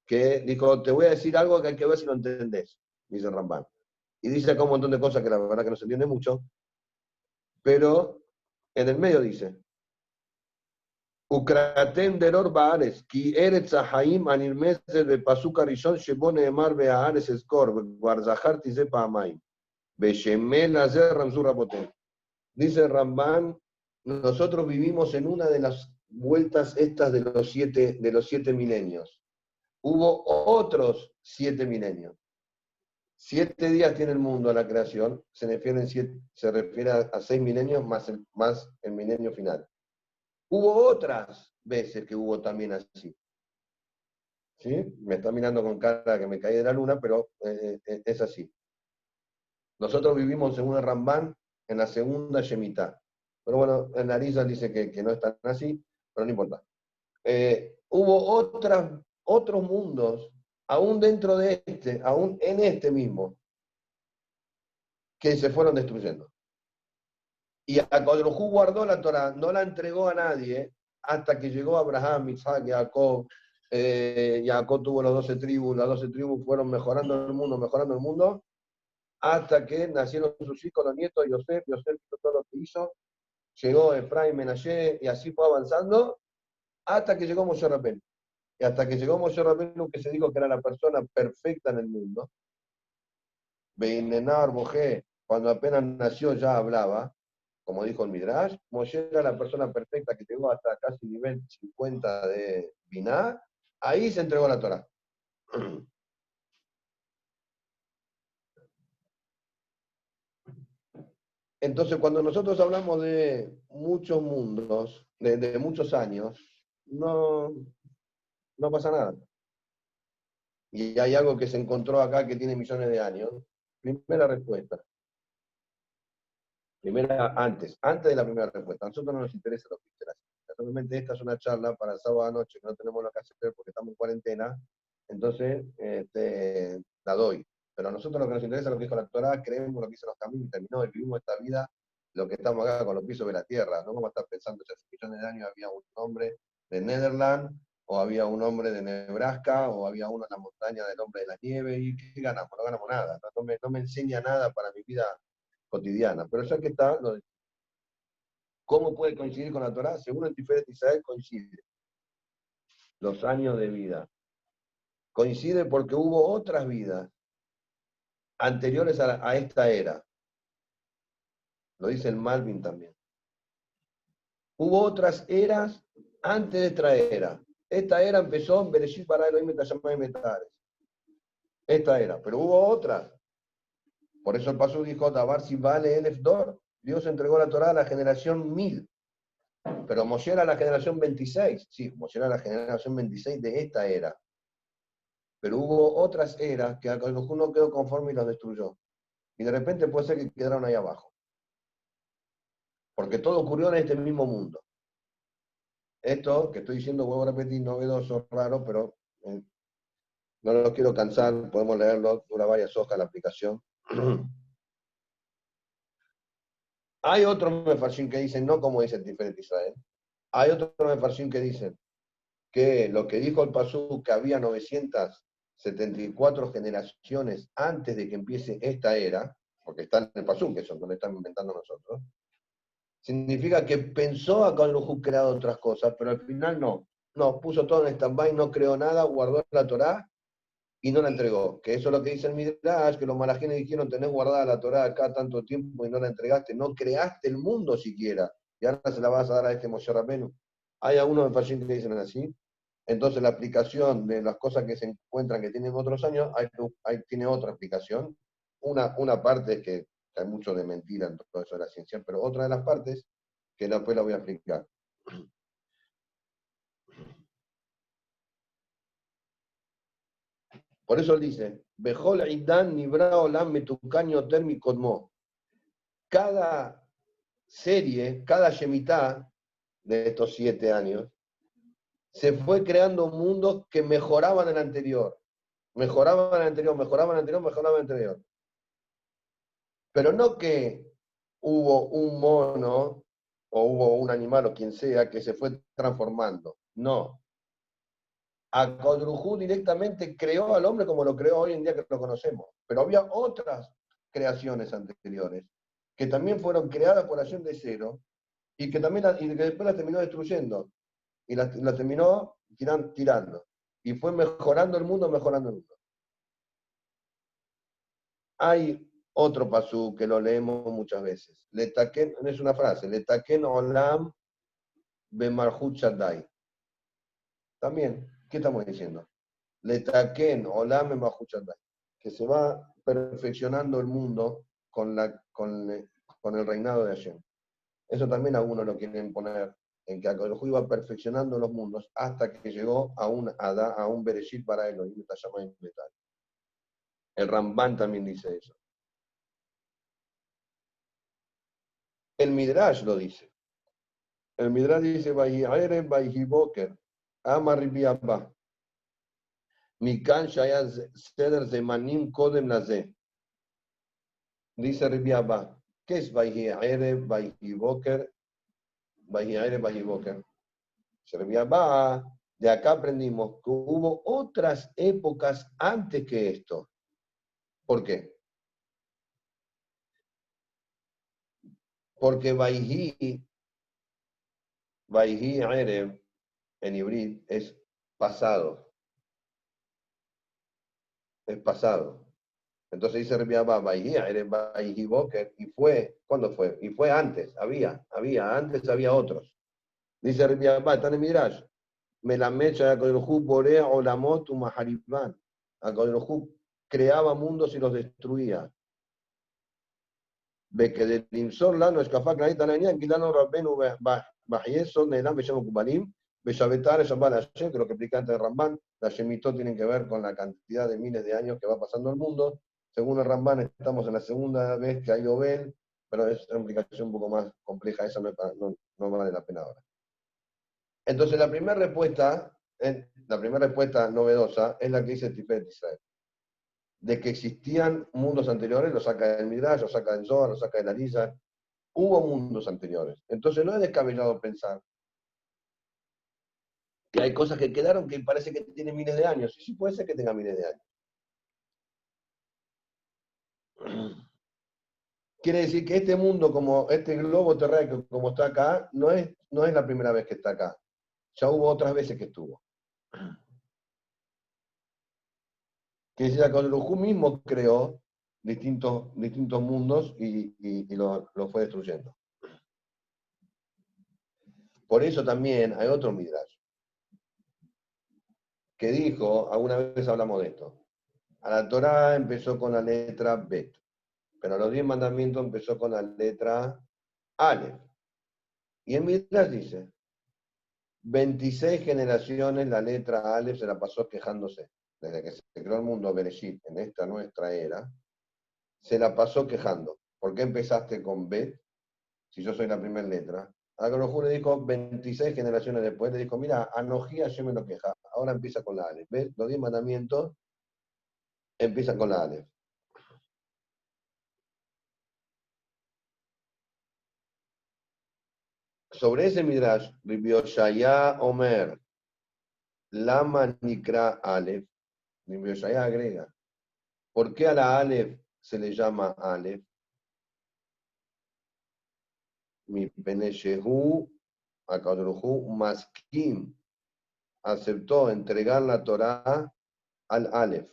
dijo, te voy a decir algo que hay que ver si lo entendés, dice el Ramban. Y dice acá un montón de cosas que la verdad que no se entiende mucho, pero en el medio dice, Ukraten deror baares, ki eretz haim anirmeses de pasuca rishon shebo neemar beaares eskor, guarzahar tize paamaim, beshemel azer ramzur raboten. Dice Ramban, nosotros vivimos en una de las vueltas estas de los siete milenios. Hubo otros 7 milenios. 7 días tiene el mundo a la creación, se refiere a 6 milenios más el milenio final. Hubo otras veces que hubo también así. ¿Sí? Me está mirando con cara que me caí de la luna, pero es así. Nosotros vivimos en una Rambán en la segunda Shemitah. Pero bueno, en Arisa dice que no es tan así, pero no importa. Hubo otros mundos, aún dentro de aún en este mismo, que se fueron destruyendo. Y Hu guardó la Torah, no la entregó a nadie hasta que llegó Abraham, Isaac, Jacob. Jacob tuvo las 12 tribus, las 12 tribus fueron mejorando el mundo, hasta que nacieron sus hijos, los nietos, Yosef hizo todo lo que hizo, llegó Efraín, Menashe, y así fue avanzando, hasta que llegó Moshe Rabbeinu. Y hasta que llegó Moshe Rabbeinu, que se dijo que era la persona perfecta en el mundo, Beinenar Mojé, cuando apenas nació ya hablaba, como dijo el Midrash, Moshe era la persona perfecta que llegó hasta casi nivel 50 de Binah, ahí se entregó la Torah. Entonces, cuando nosotros hablamos de muchos mundos, de muchos años, no pasa nada. Y hay algo que se encontró acá que tiene millones de años. Primera respuesta. Antes de la primera respuesta. A nosotros no nos interesa lo que dice la ciencia. Solamente esta es una charla para el sábado anoche que no tenemos lo que hacer porque estamos en cuarentena. Entonces, la doy. Pero a nosotros lo que nos interesa es lo que dijo la Torá, creemos lo que dicen los caminos y terminó y vivimos esta vida, lo que estamos acá con los pisos de la tierra. No vamos a estar pensando que hace millones de años había un hombre de Netherlands, o había un hombre de Nebraska, o había uno en la montaña del hombre de la nieve, y ¿qué ganamos? No ganamos nada. No me enseña nada para mi vida cotidiana. Pero ya que está, ¿cómo puede coincidir con la Torá? Según el Tiferet Israel, coincide. Los años de vida. Coincide porque hubo otras vidas anteriores a esta era. Lo dice el Malvin también. Hubo otras eras antes de esta era. Esta era empezó en Bereshit Bara Elohim Tayamay Metares. Esta era, pero hubo otras. Por eso el Pasú dijo, Dabar si vale Elef Dor. Dios entregó la Torá a la generación 1000. Pero Moshe era la generación 26. Sí, Moshe era la generación 26 de esta era. Pero hubo otras eras que uno quedó conforme y los destruyó. Y de repente puede ser que quedaron ahí abajo. Porque todo ocurrió en este mismo mundo. Esto que estoy diciendo, vuelvo a repetir, novedoso, raro, pero no lo quiero cansar, podemos leerlo, dura varias hojas la aplicación. Hay otros mefarshim que dicen, no como dice el Tiferet Israel, hay otros mefarshim que dicen que lo que dijo el Pasú, que había 900 74 generaciones antes de que empiece esta era, porque está en el Pasuk, que eso no lo estamos inventando nosotros, significa que pensó a Hu crear otras cosas, pero al final no. No, puso todo en stand-by, no creó nada, guardó la Torá y no la entregó. Que eso es lo que dice el Midrash, que los malajines dijeron, tenés guardada la Torá acá tanto tiempo y no la entregaste, no creaste el mundo siquiera, y ahora se la vas a dar a este Moshe Rabbeinu. Hay algunos de Fashín que dicen así. Entonces la aplicación de las cosas que se encuentran que tienen otros años, tiene otra aplicación. Una parte es que hay mucho de mentira en todo eso de la ciencia, pero otra de las partes, que después la voy a explicar. Por eso él dice, Bejol Idan Nibra Olam Metucaño Termicodmo. Cada serie, cada Shemitah de estos 7 años, se fue creando mundos que mejoraban el anterior. Mejoraban el anterior, mejoraban el anterior, mejoraban el anterior. Pero no que hubo un mono o hubo un animal o quien sea que se fue transformando. No. Akodrujú directamente creó al hombre como lo creó hoy en día que lo conocemos. Pero había otras creaciones anteriores que también fueron creadas por acción de cero y que, y que después las terminó destruyendo y las terminó tirando. Y fue mejorando el mundo, mejorando el mundo. Hay otro pasú que lo leemos muchas veces. Es una frase, Letaken olam bemarhut shaddai. También, ¿qué estamos diciendo? Letaken olam bemarhut shaddai. Que se va perfeccionando el mundo con el reinado de Hashem. Eso también algunos lo quieren poner en que el juego iba perfeccionando los mundos hasta que llegó a un Bereshit para Elohim, el Ramban también dice eso. El Midrash lo dice. El Midrash dice, Vayhi Aire, Vayhi Boker, Ama Ribi Abba. Mikan Shaya Seder Zemanim Kodem Lazé. Dice Ribi Abba, ¿qué es Vayhi Aire, Vayhi Boker? Vayhi Aire, Vayhi Boker. Ribi Abba, de acá aprendimos que hubo otras épocas antes que esto. ¿Por qué? Porque Vayhi Aire en hibrid es pasado. Es pasado. Entonces dice Rabbi Abba, y fue, ¿cuándo fue? Y fue antes, antes había otros. Dice Rabbi Abba, está en el Midrash, me la mecha de Akodelojú Borea Olamot Umahariban. Akodelojú creaba mundos y los destruía. Ve que del Imsor Lano Escafá Clarita Lania, en Quilano Rabbenu Bahieso, Nelam Besham Kubalim, Beshabetar Shambal Hashem, que lo que explica antes de Ramban, la Shemitó tienen que ver con la cantidad de miles de años que va pasando el mundo. Según el Ramban, estamos en la segunda vez que hay Obel, pero es una implicación un poco más compleja, esa no vale la pena ahora. Entonces, la primera respuesta novedosa es la que dice Tiferet Israel. De que existían mundos anteriores, lo saca del Midrash, lo saca del Zohar, lo saca de la Lisa. Hubo mundos anteriores. Entonces, no es descabellado pensar que hay cosas que quedaron que parece que tienen miles de años. Y sí puede ser que tenga miles de años. Quiere decir que este mundo, como este globo terráqueo, como está acá, no es la primera vez que está acá. Ya hubo otras veces que estuvo. Que decía que Lujú mismo creó distintos mundos y lo fue destruyendo. Por eso también hay otro Midrash que dijo, alguna vez hablamos de esto, a la Torá empezó con la letra Bet, pero a los 10 mandamientos empezó con la letra Aleph. Y en Midrash dice, 26 generaciones la letra Aleph se la pasó quejándose. Desde que se creó el mundo Bereshit, en esta nuestra era, se la pasó quejando. ¿Por qué empezaste con Bet si yo soy la primera letra? A lo le dijo 26 generaciones después, le dijo, mira, Anojía yo me lo queja, ahora empieza con la Aleph. ¿Ves? Los 10 mandamientos empiezan con la Aleph. Sobre ese Midrash, vivió Shaya Omer, Lama Nikra Aleph, Ibn Yeshaya agrega, ¿por qué a la Aleph se le llama Aleph? Mi Peneshehu, Akadruhu, Maskim, aceptó entregar la Torá al Aleph.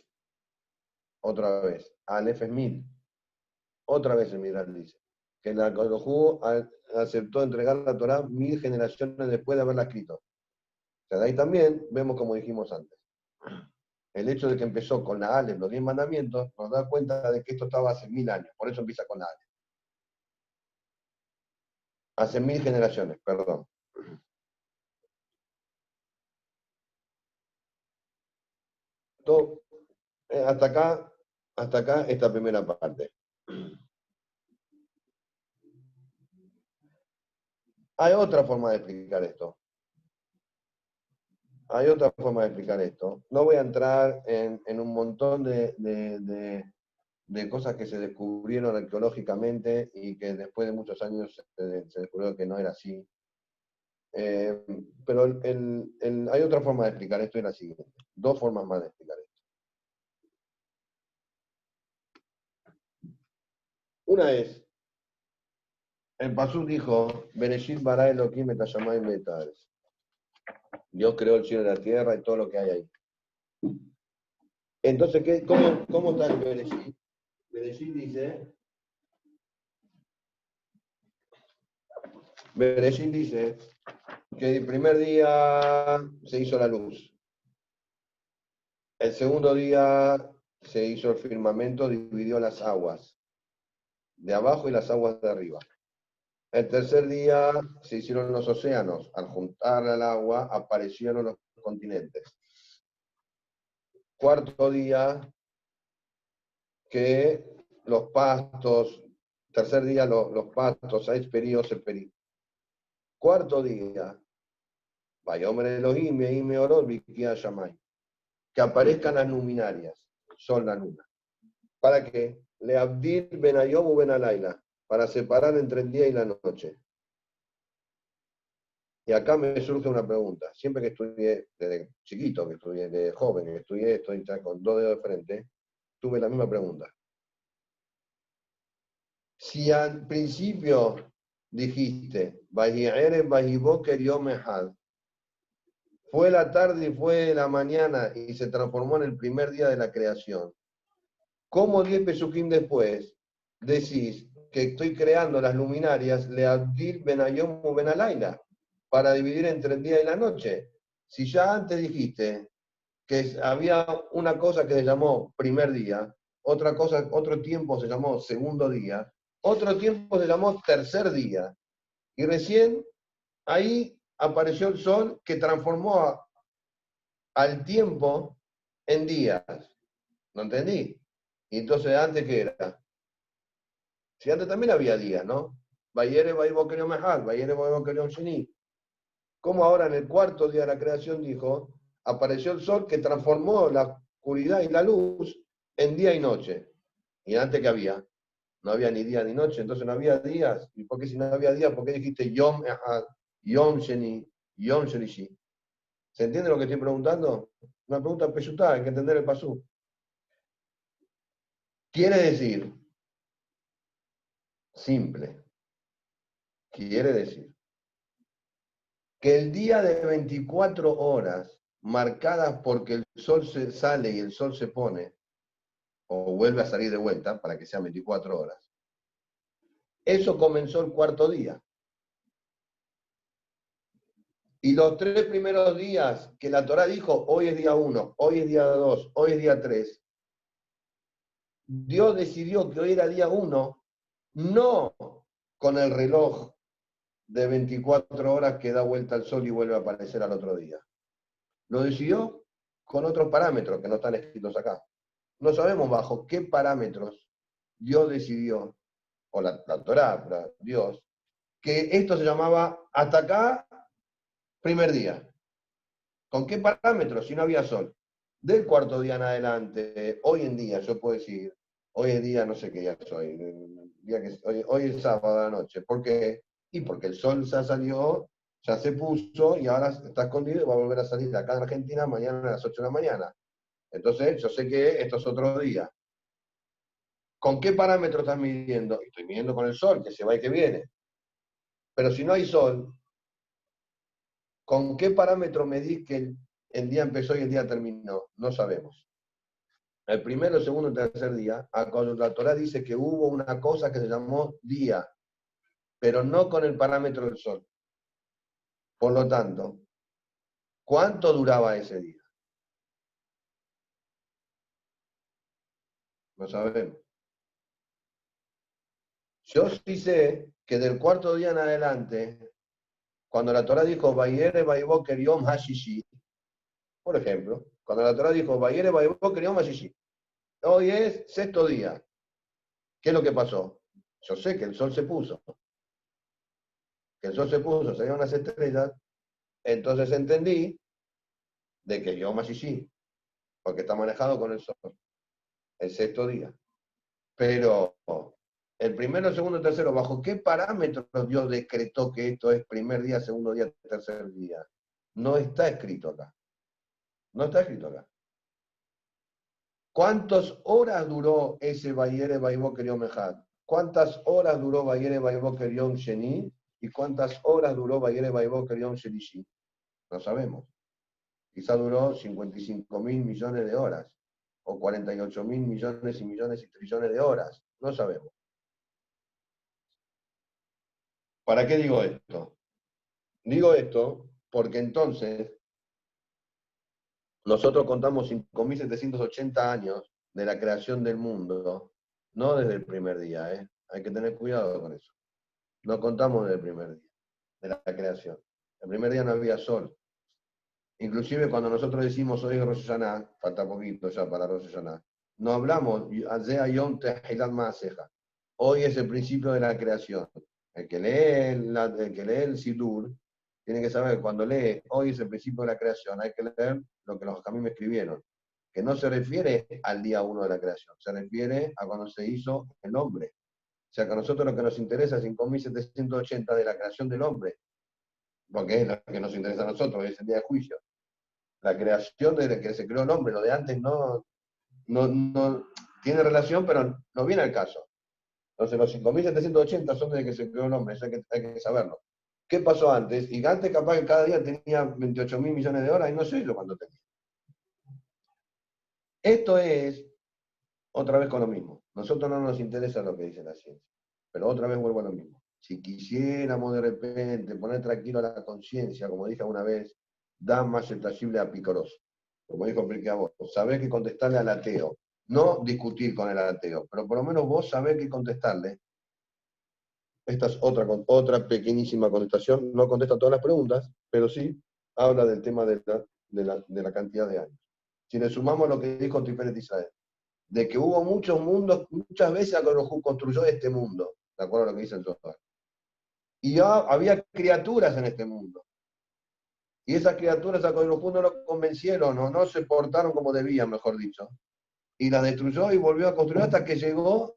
Otra vez, Aleph es 1000. Otra vez el Midrash dice que la Akadruhu aceptó entregar la Torá 1000 generaciones después de haberla escrito. O sea, de ahí también vemos como dijimos antes. El hecho de que empezó con la Aleph, los 10 mandamientos, nos da cuenta de que esto estaba hace 1000 años. Por eso empieza con la Aleph. Hace 1000 generaciones, perdón. Todo, hasta acá esta primera parte. Hay otra forma de explicar esto. Hay otra forma de explicar esto. No voy a entrar en un montón de cosas que se descubrieron arqueológicamente y que después de muchos años se descubrió que no era así. Pero hay otra forma de explicar esto y la siguiente. Dos formas más de explicar esto. Una es, el Pasuk dijo, Bereshit bara Elohim et hashamayim ve'et haaretz. Dios creó el cielo y la tierra y todo lo que hay ahí. Entonces, ¿cómo está el Bereshit? Bereshit dice que el primer día se hizo la luz. El segundo día se hizo el firmamento, dividió las aguas de abajo y las aguas de arriba. El tercer día se hicieron los océanos. Al juntar el agua aparecieron los continentes. Cuarto día que los pastos, tercer día los pastos, seis periodos se perí. Cuarto día, Vayomer Elohim, Meime Oror, Vikia Shamay. Que aparezcan las luminarias, sol, la luna. ¿Para qué? Le Abdil Ben Ayom u Ben Alayla, para separar entre el día y la noche. Y acá me surge una pregunta. Siempre que estudié, desde chiquito, que estudié, desde joven, que estudié esto y con 2 dedos de frente, tuve la misma pregunta. Si al principio dijiste, fue la tarde y fue la mañana y se transformó en el primer día de la creación, ¿cómo 10 pesukim después decís que estoy creando las luminarias, le abdil benayom u benalayla, para dividir entre el día y la noche? Si ya antes dijiste que había una cosa que se llamó primer día, otra cosa, otro tiempo se llamó segundo día, otro tiempo se llamó tercer día, y recién ahí apareció el sol que transformó al tiempo en días. ¿No entendí? Y entonces, ¿antes qué era? Si antes también había días, ¿no? Bayere Baibokerion Mehal, Bayere Baibokerion Sheni. Como ahora en el cuarto día de la creación dijo, apareció el sol que transformó la oscuridad y la luz en día y noche. ¿Y antes qué había? No había ni día ni noche, entonces no había días. ¿Y por qué si no había días? ¿Por qué dijiste Yom Ehad, Yom Sheni, Yom Shelishi? ¿Se entiende lo que estoy preguntando? Una pregunta peyutada, hay que entender el pasú. Quiere decir, simple, quiere decir que el día de 24 horas, marcadas porque el sol se sale y el sol se pone, o vuelve a salir de vuelta, para que sean 24 horas, eso comenzó el cuarto día. Y los 3 primeros días que la Torá dijo, hoy es día 1, hoy es día 2, hoy es día 3, Dios decidió que hoy era día 1, no con el reloj de 24 horas que da vuelta al sol y vuelve a aparecer al otro día. Lo decidió con otros parámetros que no están escritos acá. No sabemos bajo qué parámetros Dios decidió, o la Torá, Dios, que esto se llamaba hasta acá, primer día. ¿Con qué parámetros? Si no había sol. Del cuarto día en adelante, hoy en día, yo puedo decir, hoy es día, no sé qué día soy, hoy es sábado a la noche. ¿Por qué? Y porque el sol ya salió, ya se puso y ahora está escondido y va a volver a salir acá en Argentina mañana a las 8 de la mañana. Entonces, yo sé que esto es otro día. ¿Con qué parámetro estás midiendo? Estoy midiendo con el sol, que se va y que viene. Pero si no hay sol, ¿con qué parámetro medís que el día empezó y el día terminó? No sabemos. El primero, el segundo y el tercer día, cuando la Torá dice que hubo una cosa que se llamó día, pero no con el parámetro del sol. Por lo tanto, ¿cuánto duraba ese día? No sabemos. Yo sí sé que del cuarto día en adelante, cuando la Torá dijo, Vayere Vayboker Yom Hashishi, por ejemplo, cuando la Torá dijo, Vayere Vayboker Yom Hashishi, hoy es sexto día. ¿Qué es lo que pasó? Yo sé que el sol se puso, salieron unas estrellas, entonces entendí de que Yom Hashishi, porque está manejado con el sol, el sexto día. Pero el primero, el segundo, el tercero, ¿bajo qué parámetros Dios decretó que esto es primer día, segundo día, tercer día? No está escrito acá. No está escrito acá. ¿Cuántas horas duró ese Vayere Vayboker Yom Echad? ¿Cuántas horas duró Vayere Vayboker Yom Sheni? ¿Y cuántas horas duró Vayere Vayboker Yom Shelishi? No sabemos. Quizá duró 55.000 millones de horas. O 48.000 millones y millones y trillones de horas. No sabemos. ¿Para qué digo esto? Digo esto porque entonces nosotros contamos 5.780 años de la creación del mundo, no desde el primer día, ¿eh? Hay que tener cuidado con eso. No contamos desde el primer día de la creación. El primer día no había sol. Inclusive cuando nosotros decimos hoy es Rosh Hashanah, falta poquito ya para Rosh Hashanah, no hablamos, hoy es el principio de la creación. El que lee el Sidur tiene que saber que cuando lee hoy es el principio de la creación, hay que leer lo que los Jamim me escribieron, que no se refiere al día 1 de la creación, se refiere a cuando se hizo el hombre. O sea que a nosotros lo que nos interesa es 5.780 de la creación del hombre, porque es lo que nos interesa a nosotros, es el día de juicio. La creación desde que se creó el hombre, lo de antes no tiene relación, pero no viene al caso. Entonces los 5.780 son desde que se creó el hombre, eso hay que saberlo. ¿Qué pasó antes? Y antes capaz que cada día tenía 28.000 millones de horas y no sé yo cuánto tenía. Esto es otra vez con lo mismo. Nosotros no nos interesa lo que dice la ciencia, pero otra vez vuelvo a lo mismo. Si quisiéramos de repente poner tranquilo a la conciencia, como dije una vez, da más sensible a picoroso. Como dijo Pirkei Avot, sabés que contestarle al ateo, no discutir con el ateo, pero por lo menos vos sabés que contestarle. Esta es otra pequeñísima contestación, no contesta todas las preguntas, pero sí habla del tema de la cantidad de años. Si le sumamos lo que dijo Tiferet Israel, de que hubo muchos mundos, muchas veces Akadosh construyó este mundo, de acuerdo a lo que dice el Zohar. Y ya había criaturas en este mundo. Y esas criaturas Akadosh no lo convencieron, o no se portaron como debían, mejor dicho. Y las destruyó y volvió a construir hasta que llegó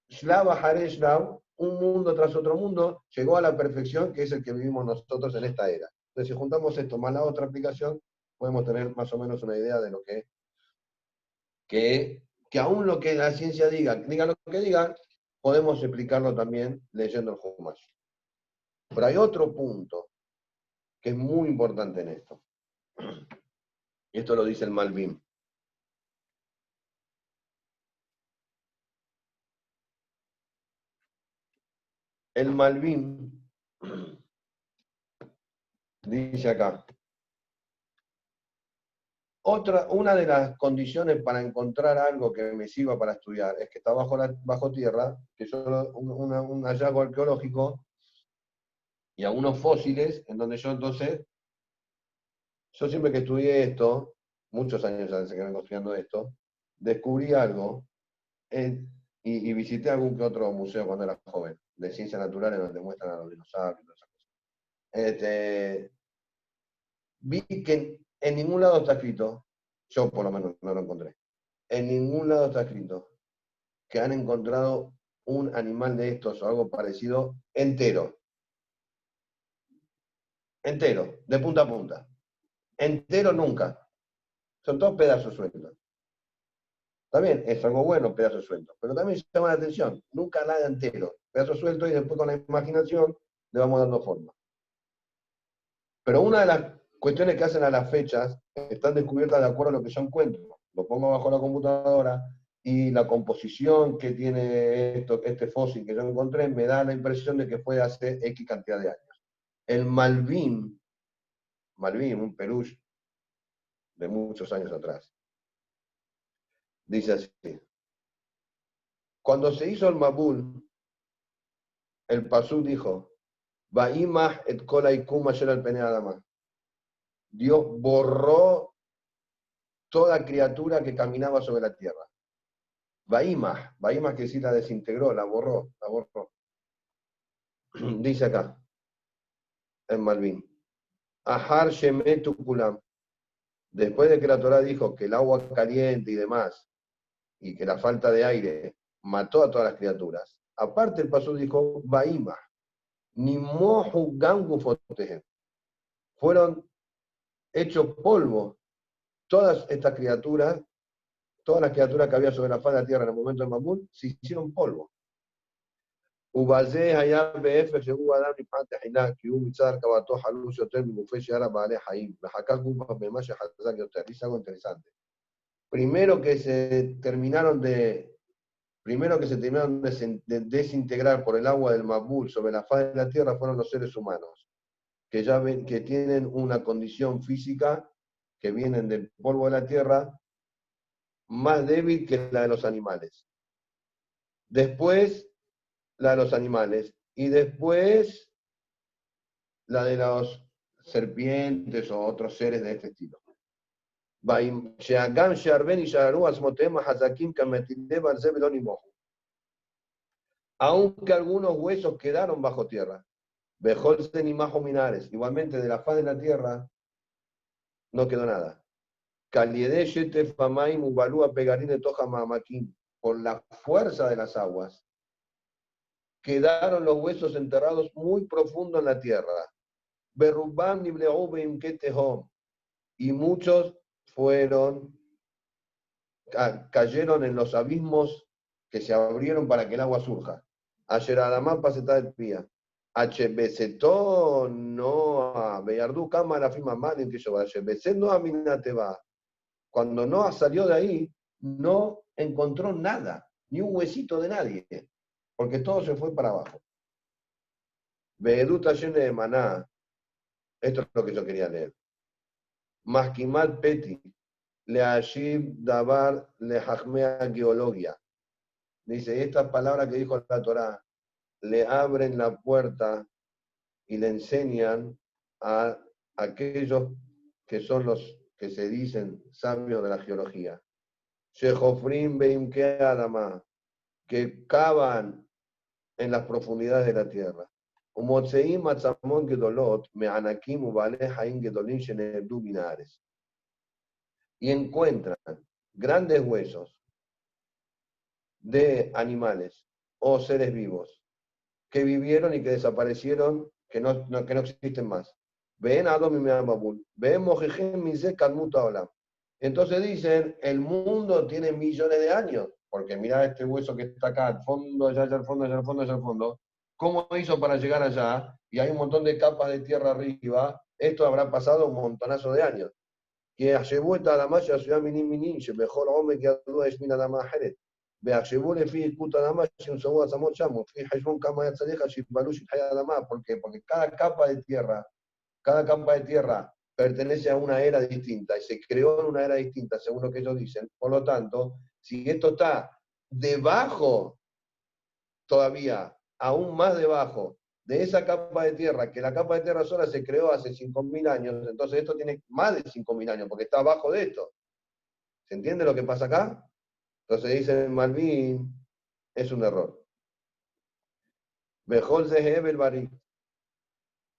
Shlava Hare Shlav, un mundo tras otro mundo, llegó a la perfección que es el que vivimos nosotros en esta era. Entonces, si juntamos esto más la otra aplicación, podemos tener más o menos una idea de lo que aún lo que la ciencia diga lo que diga, podemos explicarlo también leyendo el Humash. Pero hay otro punto que es muy importante en esto. Y esto lo dice el Malvin. El Malvin dice acá, una de las condiciones para encontrar algo que me sirva para estudiar es que está bajo tierra, que son un hallazgo arqueológico y algunos fósiles, en donde yo siempre que estudié esto, muchos años ya desde que vengo estudiando esto, descubrí algo y visité algún que otro museo cuando era joven, de ciencias naturales, donde muestran a los dinosaurios y todas esas cosas. Vi que en ningún lado está escrito, yo por lo menos no lo encontré, en ningún lado está escrito que han encontrado un animal de estos o algo parecido entero. Entero, de punta a punta. Entero nunca. Son todos pedazos sueltos. También es algo bueno, pedazos sueltos, pero también llama la atención, nunca nada entero, pedazos sueltos y después con la imaginación le vamos dando forma. Pero una de las cuestiones que hacen a las fechas están descubiertas de acuerdo a lo que yo encuentro. Lo pongo bajo la computadora y la composición que tiene este fósil que yo encontré me da la impresión de que fue hace X cantidad de años. El Malvín, un peluche de muchos años atrás, dice así: cuando se hizo el Mabul, el Pasú dijo, Baimah et kolaikum ayer al pene Adama. Dios borró toda criatura que caminaba sobre la tierra. Baimah que decir la desintegró, la borró. Dice acá, en Malvin, Ahar shemetu kulam. Después de que la Torá dijo que el agua caliente y demás, y que la falta de aire mató a todas las criaturas, aparte el Pasú dijo, Baimah, ni mohu gangu fotehem. Fueron hechos polvo todas estas criaturas, todas las criaturas que había sobre la faz de la tierra en el momento del Mamut, se hicieron polvo. ובזה היה בהפך שהוא אדם נבחן תחילה, כי הוא מצער קבעתו חלוש יותר מגופי שאר הבעלי חיים, וחקק גופה במה שחזק יותר. Dice algo interesante. Primero que se terminaron de desintegrar por el agua del Mabul sobre la faz de la tierra fueron los seres humanos, que ya ven, que tienen una condición física, que vienen del polvo de la tierra, más débil que la de los animales. Después la de los animales, y después la de los serpientes o otros seres de este estilo. Aunque algunos huesos quedaron bajo tierra, igualmente de la faz de la tierra no quedó nada. Por la fuerza de las aguas, quedaron los huesos enterrados muy profundo en la tierra. Y muchos cayeron en los abismos que se abrieron para que el agua surja. Ayer Adamá paseta del pía. HBCTO no, Beyardú cámara firma mal en que yo vaya. HBC no a Minate va. Cuando Noah salió de ahí, no encontró nada, ni un huesito de nadie, porque todo se fue para abajo. Beedú taller de Maná, esto es lo que yo quería leer. Masquimal Peti, le Ashib Dabar le Hajmea Geologia. Dice, estas palabras que dijo la Torá le abren la puerta y le enseñan a aquellos que son los que se dicen sabios de la geología. Shehofrim Beimke Adama, que cavan en las profundidades de la tierra. Umotseim Matzamon Gedolot, Meanakim Ubale Haim Gedolin Shenebdu Binares. Y encuentran grandes huesos de animales o seres vivos que vivieron y que desaparecieron, que no existen más. Ven Adom y Meamabul, ven Mojejem Mise Kalmuta Olam. Entonces dicen, el mundo tiene millones de años, porque mira este hueso que está acá al fondo, allá al fondo, allá al fondo, allá al fondo. ¿Cómo hizo para llegar allá? Y hay un montón de capas de tierra arriba. Esto habrá pasado un montonazo de años. Que llevó esta Adamaya ciudad minin, mejor hombre que adúa es mina Adamajeret. ויחשבו לפי יקות האדמה שימצאו עצמות שם, לפי חשבון כמה יצריך שיתבלו שטחי האדמה, porque cada capa de tierra pertenece a una era distinta y se creó en una era distinta, según lo que ellos dicen. Por lo tanto, si esto está debajo, todavía, aún más debajo de esa capa de tierra, que la capa de tierra sola se creó hace 5.000 años, entonces esto tiene más de 5.000 años, porque está abajo de esto. ¿Se entiende lo que pasa acá? Entonces dicen Malvin, es un error. Bejol Zeheb el Barik.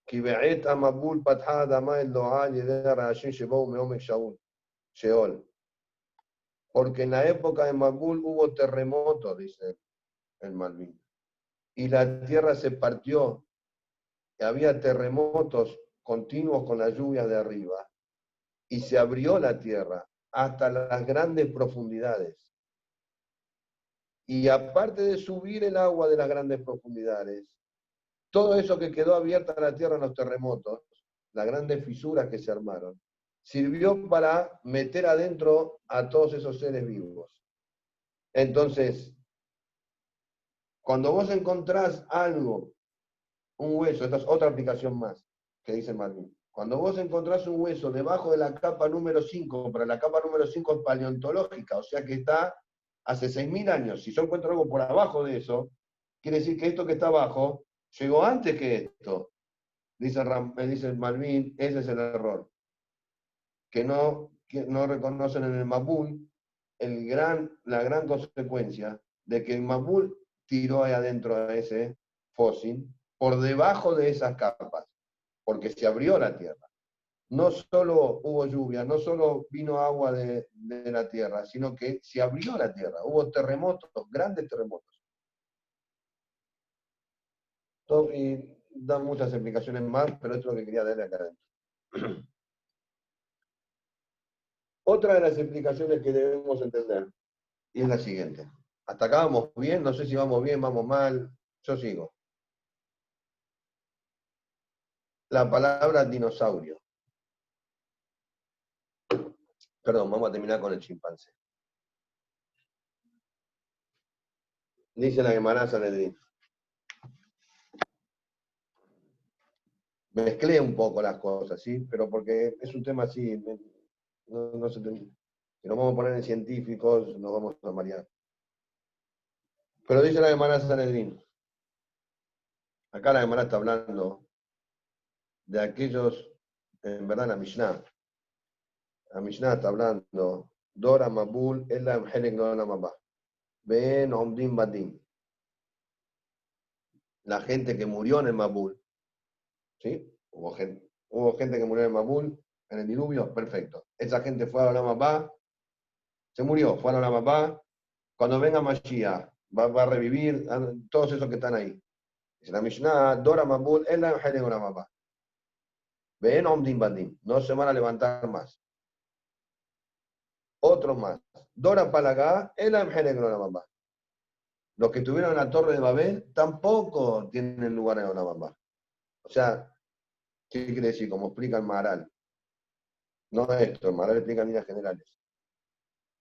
כי בעת המבול פתחה האדמה אל דועה על ידי הרעשים שבאו מעומק שאול. Porque en la época de Mabul hubo terremotos, dice el Malvin. Y la tierra se partió. Y había terremotos continuos con las lluvias de arriba. Y se abrió la tierra. hasta las grandes profundidades. Y aparte de subir el agua de las grandes profundidades, todo eso que quedó abierta a la tierra en los terremotos, las grandes fisuras que se armaron, sirvió para meter adentro a todos esos seres vivos. Entonces, cuando vos encontrás algo, un hueso, esta es otra aplicación más que dice Marvin. Cuando vos encontrás un hueso debajo de la capa número 5, pero la capa número 5 es paleontológica, o sea que está hace 6.000 años, si yo encuentro algo por abajo de eso, quiere decir que esto que está abajo llegó antes que esto. Dice Marvin, ese es el error. Que no reconocen en el Mabul la gran consecuencia de que el Mabul tiró ahí adentro a ese fósil por debajo de esas capas, porque se abrió la tierra. No solo hubo lluvia, no solo vino agua de la tierra, sino que se abrió la tierra. Hubo terremotos, grandes terremotos. Y dan muchas explicaciones más, pero esto es lo que quería darle acá adentro. Otra de las explicaciones que debemos entender, y es la siguiente. Hasta acá vamos bien, no sé si vamos bien, vamos mal, yo sigo. La palabra dinosaurio. Perdón, vamos a terminar con el chimpancé. Dice la Gemara Sanedrín. Mezclé un poco las cosas, ¿sí? Pero porque es un tema así, no se si nos vamos a poner en científicos, nos vamos a marear. Pero dice la Gemara Sanedrín. Acá la Gemara está hablando de aquellos, en verdad la Mishnah. La Mishnah está hablando, Dora Mabul, Elam Helek no la mamá. Ven Omdim Badim. La gente que murió en el Mabul, ¿sí? Hubo gente que murió en el Mabul, en el diluvio, perfecto. Esa gente fue a la mamá, se murió, fue a la mamá. Cuando venga Mashiach, va a revivir a todos esos que están ahí. Dice la Mishnah, Dora Mabul, Elam Helek no la mamá. Ven Omdim Badim. No se van a levantar más. Otros más. Dora Palagá, Elam Helek no la mamá. Los que estuvieron en la Torre de Babel tampoco tienen lugar en la mamá. O sea, ¿qué quiere decir? Como explica el Maharal. No esto, el Maharal explica en líneas generales.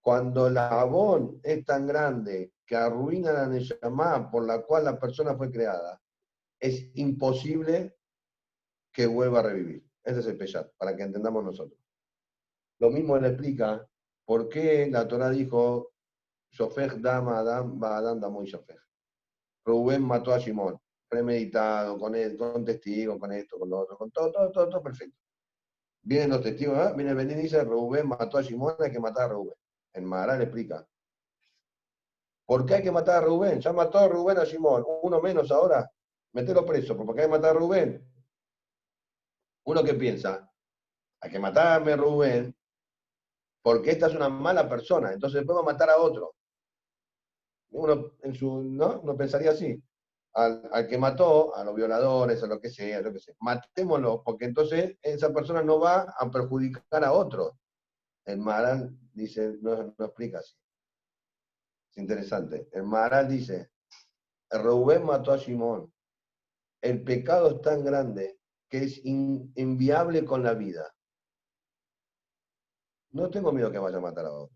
Cuando la Abón es tan grande que arruina la Neshama por la cual la persona fue creada, es imposible que vuelva a revivir. Ese es el Peshat, para que entendamos nosotros. Lo mismo él explica por qué la Torah dijo Shofech Dama Adam Ba'adam Damoy Shofech. Rubén mató a Shimón, premeditado, con testigos, con esto, con lo otro, con todo perfecto. Vienen los testigos, ¿eh? Viene el Benín y dice, Rubén mató a Shimón, hay que matar a Rubén. El Maharal explica. ¿Por qué hay que matar a Rubén? Ya mató a Rubén a Shimón, uno menos ahora, metelo preso, ¿por qué hay que matar a Rubén? Uno que piensa, hay que matarme a Rubén, porque esta es una mala persona, entonces después va a matar a otro. Uno, ¿no? Uno pensaría así. Al que mató, a los violadores, a lo que sea, matémoslo, porque entonces esa persona no va a perjudicar a otro. El Maharal dice, no explica así. Es interesante. El Maharal dice, Rubén mató a Shimón. El pecado es tan grande que es inviable con la vida. No tengo miedo que vaya a matar a otro.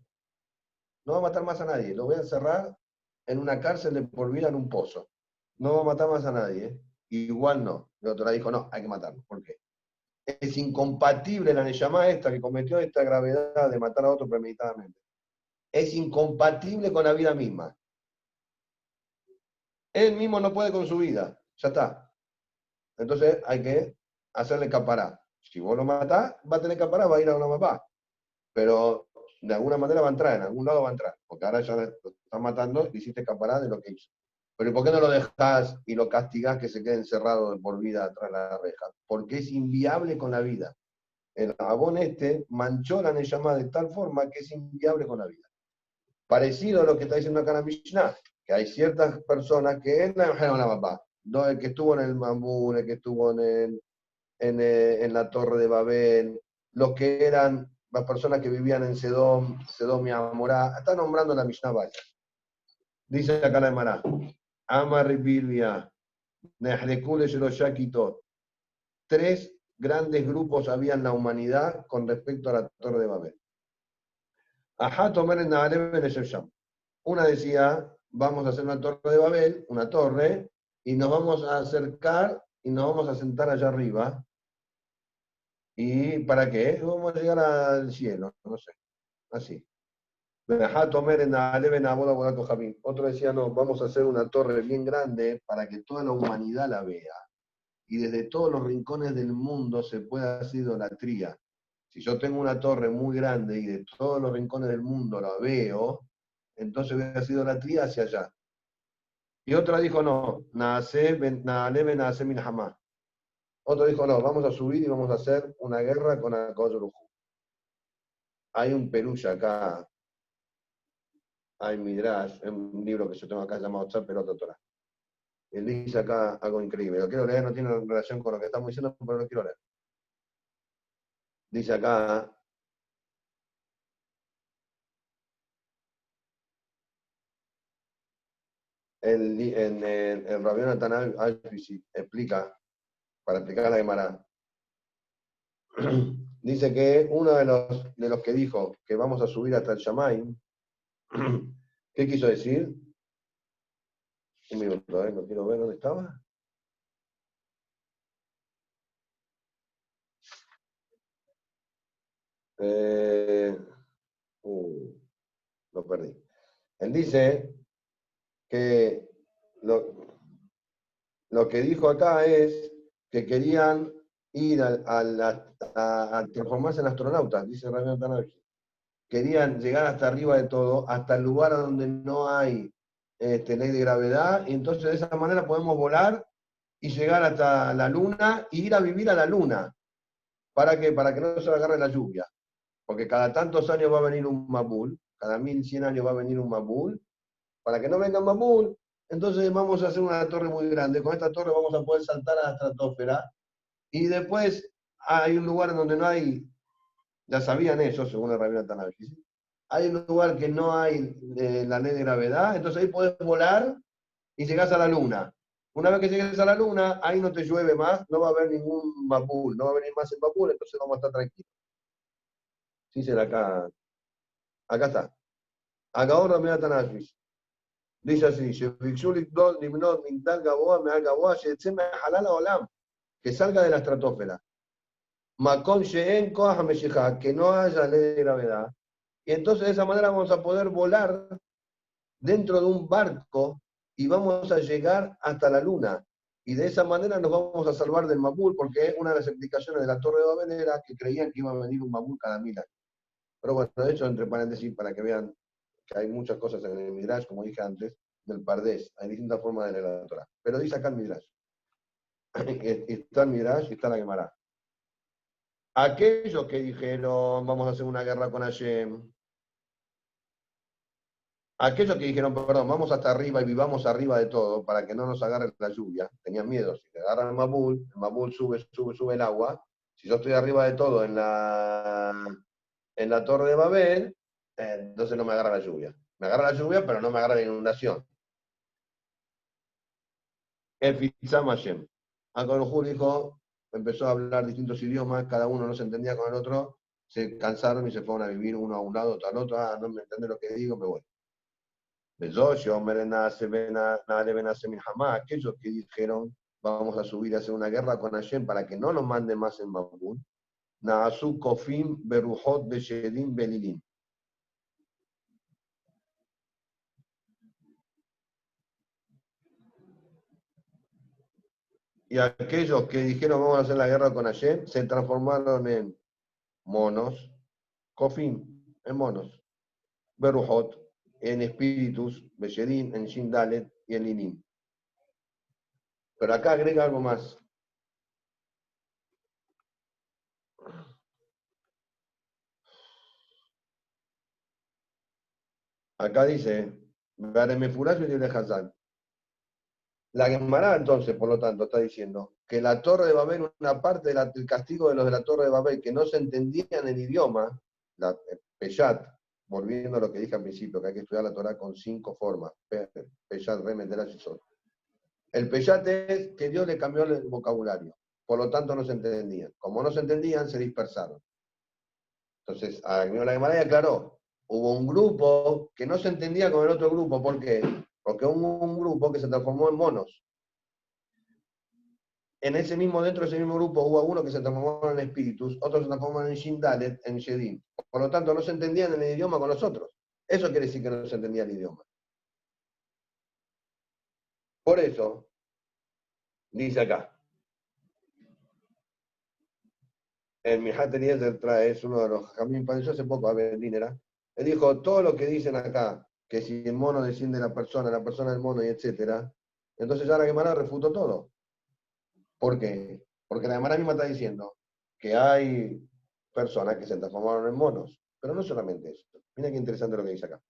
No va a matar más a nadie. Lo voy a encerrar en una cárcel de por vida en un pozo. No va a matar más a nadie. Igual no. La otra dijo, no, hay que matarlo. ¿Por qué? Es incompatible la Neyamá esta que cometió esta gravedad de matar a otro premeditadamente. Es incompatible con la vida misma. Él mismo no puede con su vida. Ya está. Entonces hay que hacerle capará. Si vos lo matás, va a tener capará, va a ir a una mamá. Pero de alguna manera va a entrar, en algún lado va a entrar. Porque ahora ya lo estás matando y hiciste capará de lo que hizo. Pero ¿por qué no lo dejás y lo castigás que se quede encerrado de por vida atrás de la reja? Porque es inviable con la vida. El Abón este manchó la Neyamá de tal forma que es inviable con la vida. Parecido a lo que está diciendo acá en la Mishnah, que hay ciertas personas que en la papá, el que estuvo en el Mambún, el que estuvo en la Torre de Babel, los que eran las personas que vivían en Sedom y Amorá. Está nombrando la Mishnah Vaya. Dice acá la Emara, Amar Bilvia, Nehlekule Shakito. Tres grandes grupos había en la humanidad con respecto a la Torre de Babel. Ajá, tomar en una decía, vamos a hacer una torre de Babel, una torre, y nos vamos a acercar y nos vamos a sentar allá arriba. ¿Y para qué? Vamos a llegar al cielo, no sé, así. Otro decía, no, vamos a hacer una torre bien grande para que toda la humanidad la vea. Y desde todos los rincones del mundo se pueda hacer idolatría. Si yo tengo una torre muy grande y de todos los rincones del mundo la veo, entonces voy a hacer idolatría hacia allá. Y otra dijo, no, nace min jamás. Otro dijo, no, vamos a subir y vamos a hacer una guerra con Akoyurujú. Hay un peluche acá, hay Midrash, un libro que yo tengo acá llamado Pelota Torah. Él dice acá algo increíble. Lo quiero leer, no tiene relación con lo que estamos diciendo, pero lo quiero leer. Dice acá, el Rabbi Natan explica, para explicar a la Gemara, dice que uno de los que dijo que vamos a subir hasta el Shamaim, ¿qué quiso decir? Un minuto, no quiero ver dónde estaba. Lo perdí. Él dice que lo que dijo acá es que querían ir a transformarse en astronautas, dice Rabbi Tanaki. Querían llegar hasta arriba de todo, hasta el lugar donde no hay ley de gravedad, y entonces de esa manera podemos volar y llegar hasta la luna e ir a vivir a la luna. ¿Para qué? Para que no se agarre la lluvia. Porque cada tantos años va a venir un Mabul, cada 1100 años va a venir un Mabul. Para que no venga Mabul, entonces vamos a hacer una torre muy grande. Con esta torre vamos a poder saltar a la estratosfera. Y después hay un lugar donde no hay, ya sabían eso, según el Rabino Tanabeshi. Hay un lugar que no hay la ley de gravedad, entonces ahí podés volar y llegás a la luna. Una vez que llegues a la luna, ahí no te llueve más, no va a haber ningún Mabul, no va a venir más el Mabul, entonces vamos a estar tranquilos. Sí, será acá. Acá está. Acá ahora me da Tanabeshi. Dice así, que salga de la estratosfera. Que no haya ley de gravedad. Y entonces de esa manera vamos a poder volar dentro de un barco y vamos a llegar hasta la luna. Y de esa manera nos vamos a salvar del Mabul, porque una de las explicaciones de la Torre de Babel era que creían que iba a venir un Mabul cada 1000 años. Pero bueno, de hecho, entre paréntesis, para que vean que hay muchas cosas en el Midrash, como dije antes, del Pardés. Hay distintas formas de leer la Torah. Pero dice acá el Midrash. Está el Midrash y está la Gemara. Aquellos que dijeron, vamos a hacer una guerra con Hashem, aquellos que dijeron, perdón, vamos hasta arriba y vivamos arriba de todo para que no nos agarre la lluvia, tenían miedo, si te agarran el Mabul sube el agua, si yo estoy arriba de todo en la Torre de Babel, entonces no me agarra la lluvia. Me agarra la lluvia, pero no me agarra la inundación. El Fitzam Hashem. Akonuhur dijo, empezó a hablar distintos idiomas, cada uno no se entendía con el otro, se cansaron y se fueron a vivir uno a un lado, otro al otro, no me entiende lo que digo, me voy. Aquellos que dijeron, vamos a subir a hacer una guerra con Hashem para que no nos mande más en Mabul, Naasu Kofim Berujot Beshedim Belilim. Y aquellos que dijeron vamos a hacer la guerra con Hashem se transformaron en monos, Kofim, en monos, Berujot, en espíritus, Beshedim, en Shindalet y en Linim. Pero acá agrega algo más. Acá dice, Garemefurash y Hazan. La Gemara, entonces, por lo tanto, está diciendo que la Torre de Babel, una parte del castigo de los de la Torre de Babel que no se entendían el idioma, Peshat, volviendo a lo que dije al principio, que hay que estudiar la Torah con 5 formas. Peshat, Remendera, Yisod. El Peshat es que Dios le cambió el vocabulario. Por lo tanto, no se entendían. Como no se entendían, se dispersaron. Entonces, la Gemara aclaró, hubo un grupo que no se entendía con el otro grupo. ¿Por qué? Porque hubo un grupo que se transformó en monos. Dentro de ese mismo grupo, hubo uno que se transformó en espíritus, otros se transformaron en Shindalet, en Shedim. Por lo tanto, no se entendían en el idioma con los otros. Eso quiere decir que no se entendía el idioma. Por eso, dice acá, el Mihat Eliezer trae, es uno de los Jamín, pareció hace poco a Berlínera, él dijo, todo lo que dicen acá, que si el mono desciende de la persona del mono y etcétera, entonces ya la Gemara refutó todo. ¿Por qué? Porque la Gemara misma está diciendo que hay personas que se transformaron en monos, pero no solamente eso. Mira qué interesante lo que dice acá.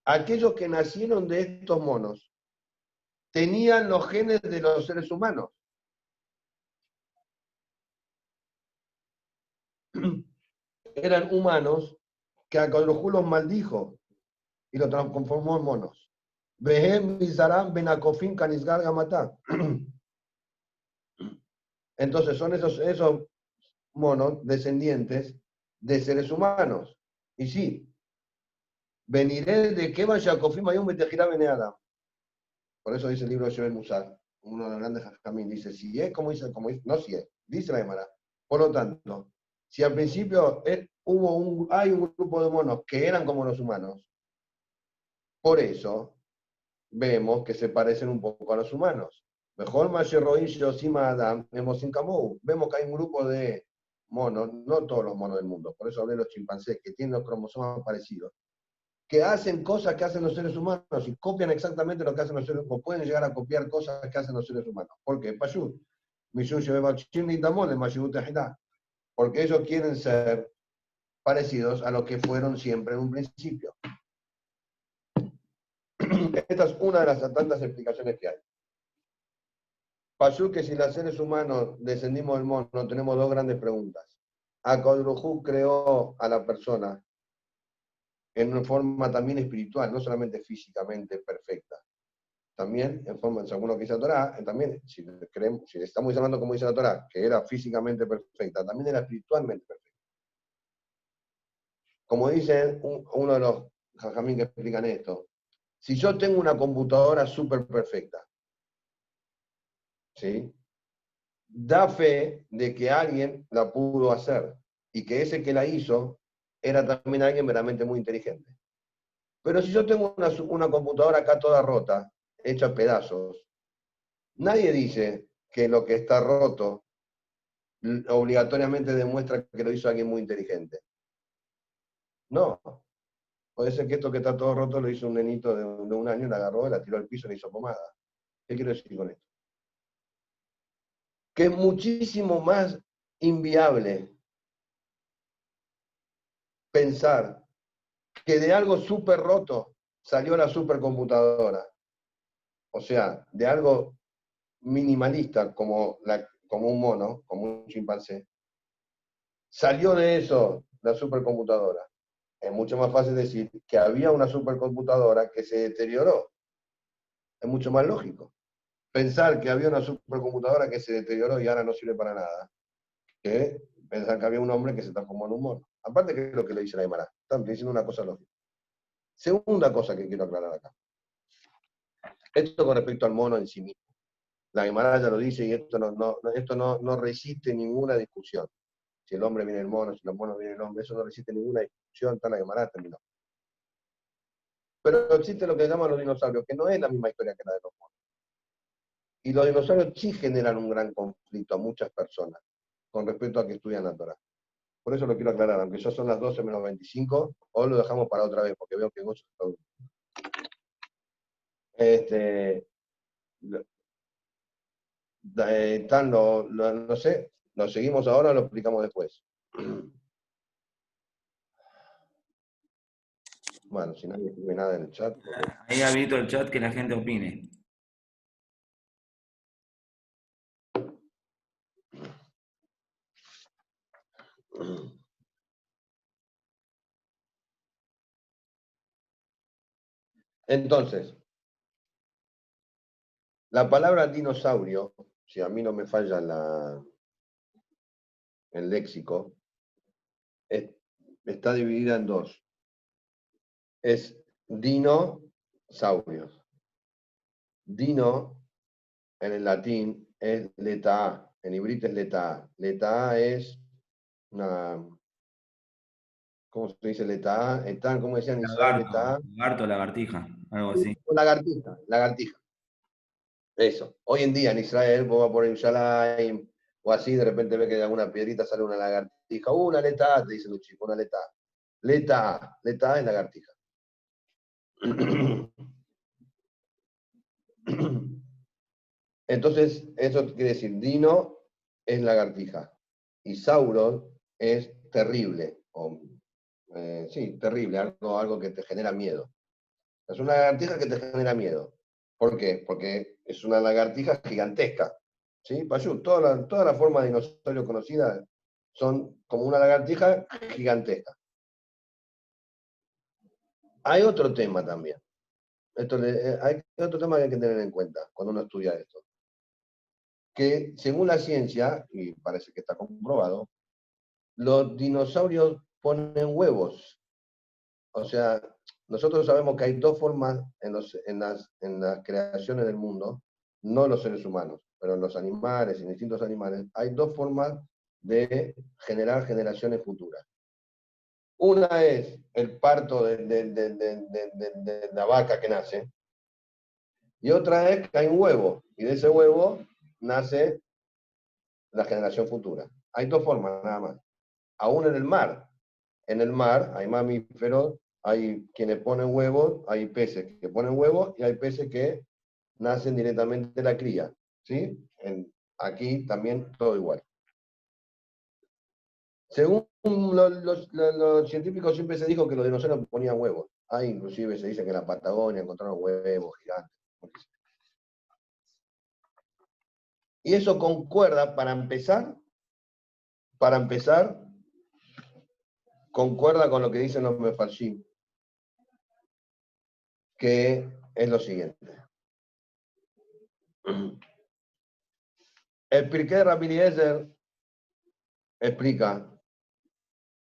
Aquellos que nacieron de estos monos tenían los genes de los seres humanos. Eran humanos que a Baruj los maldijo y los transformó en monos. Vehem Mizaram Benakofim Kanisgar Gamatá. Entonces son esos monos descendientes de seres humanos. Y sí, veniré de Keba Shakofim Ayum Betejirá Beneadam. Por eso dice el libro de Shebel Musar, uno de los grandes Jajamín, dice, si es como dice, no si es, dice la Gemara. Por lo tanto, si al principio hay un grupo de monos que eran como los humanos, por eso vemos que se parecen un poco a los humanos. Mejor Adam, vemos que hay un grupo de monos, no todos los monos del mundo, por eso hablé de los chimpancés, que tienen los cromosomas parecidos, que hacen cosas que hacen los seres humanos y copian exactamente lo que hacen los seres humanos, o pueden llegar a copiar cosas que hacen los seres humanos. ¿Por qué? Porque ellos quieren ser parecidos a lo que fueron siempre en un principio. Esta es una de las tantas explicaciones que hay. Pasó que si los seres humanos descendimos del mono, tenemos dos grandes preguntas. Akod creó a la persona en una forma también espiritual, no solamente físicamente perfecta. También en forma, según lo que dice la Torá, también, si estamos hablando como dice la Torá, que era físicamente perfecta, también era espiritualmente perfecta. Como dice uno de los jajamín que explican esto, si yo tengo una computadora súper perfecta, ¿sí? Da fe de que alguien la pudo hacer y que ese que la hizo era también alguien verdaderamente muy inteligente. Pero si yo tengo una computadora acá toda rota, hecha a pedazos, nadie dice que lo que está roto obligatoriamente demuestra que lo hizo alguien muy inteligente. No. Puede ser que esto que está todo roto lo hizo un nenito de 1 año, la agarró, la tiró al piso y le hizo pomada. ¿Qué quiero decir con esto? Que es muchísimo más inviable pensar que de algo súper roto salió la supercomputadora. O sea, de algo minimalista como un mono, como un chimpancé, salió de eso la supercomputadora. Es mucho más fácil decir que había una supercomputadora que se deterioró. Es mucho más lógico. Pensar que había una supercomputadora que se deterioró y ahora no sirve para nada, que pensar que había un hombre que se transformó en un mono. Aparte que es lo que le dice la Aymara. Están diciendo una cosa lógica. Segunda cosa que quiero aclarar acá. Esto con respecto al mono en sí mismo. La Aymara ya lo dice y esto no resiste ninguna discusión. Si el hombre viene el mono, si el mono viene el hombre, eso no resiste ninguna discusión, está la Aymara terminó. Pero existe lo que llaman los dinosaurios, que no es la misma historia que la de los monos. Y los dinosaurios sí generan un gran conflicto a muchas personas con respecto a que estudian la Torah. Por eso lo quiero aclarar, aunque ya son las 12 menos 25, hoy lo dejamos para otra vez, porque veo que Goyo está... No sé, ¿lo seguimos ahora o lo explicamos después? Bueno, si nadie escribe nada en el chat. Ahí habilito el chat que la gente opine. Entonces, la palabra dinosaurio, si a mí no me falla el léxico, está dividida en dos. Es dinosaurios. Dino, en el latín, es letra A. En hebreo es letra A. Letra A es una... ¿Cómo se dice letra A? Están, ¿cómo decían en Israel Lagarto, letra A? lagarto, lagartija, algo así. Lagartija, lagartija. Eso. Hoy en día en Israel, vos vas por Yerushalayim o así, de repente ves que de alguna piedrita sale una lagartija. Una letra A, te dicen los chicos, una letra A. Letra A es lagartija. Entonces, eso quiere decir, dino es lagartija y sauros es terrible, sí, terrible, algo que te genera miedo. Es una lagartija que te genera miedo. ¿Por qué? Porque es una lagartija gigantesca. ¿Sí? Payú, toda la forma de dinosaurio conocida son como una lagartija gigantesca. Hay otro tema también. Hay otro tema que hay que tener en cuenta cuando uno estudia esto. Que según la ciencia, y parece que está comprobado, los dinosaurios ponen huevos. O sea, nosotros sabemos que hay dos formas en las creaciones del mundo, no los seres humanos, pero en los animales, en distintos animales, hay dos formas de generar generaciones futuras. Una es el parto de la vaca que nace, y otra es que hay un huevo, y de ese huevo nace la generación futura. Hay dos formas nada más. Aún en el mar. En el mar hay mamíferos, hay quienes ponen huevos, hay peces que ponen huevos y hay peces que nacen directamente de la cría. ¿Sí? Aquí también todo igual. Según los científicos siempre se dijo que los dinosaurios ponían huevos. Ahí inclusive se dice que en la Patagonia encontraron huevos gigantes. Y eso concuerda, para empezar, concuerda con lo que dicen los mefarshim, que es lo siguiente. El Pirkei de Rabbi Eliezer explica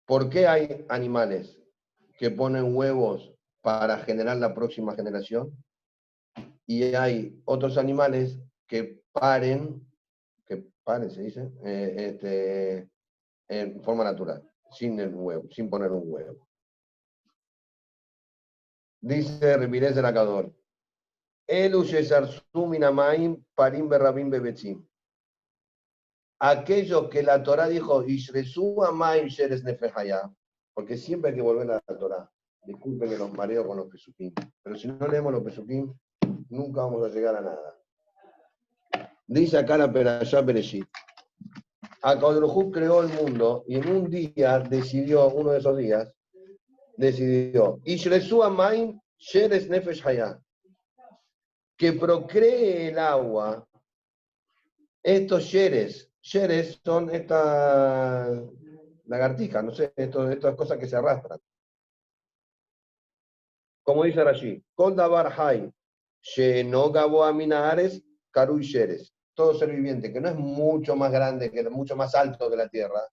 por qué hay animales que ponen huevos para generar la próxima generación y hay otros animales que paren se dice, en forma natural, sin el huevo, sin poner un huevo. Dice Rabbi Eliezer Akador, Elu shesarsu minamayim parim berrabim bebetzim. Aquellos que la Torah dijo, Ishresu amayim sheres nefejaya, porque siempre hay que volver a la Torah. Disculpen que los mareo con los pesukim, pero si no leemos los pesukim, nunca vamos a llegar a nada. Dice acá la Perashá Bereshit, Akadosh creó el mundo y en un día decidió, uno de esos días, decidió, Ishresu amayim sheres nefesh haya, que procree el agua estos sheres son estas lagartijas, no sé, estas cosas que se arrastran. Como dice Rashi, Kol davar hay, no gabo aminares, karu sheres. Todo ser viviente que no es mucho más grande, mucho más alto que la tierra,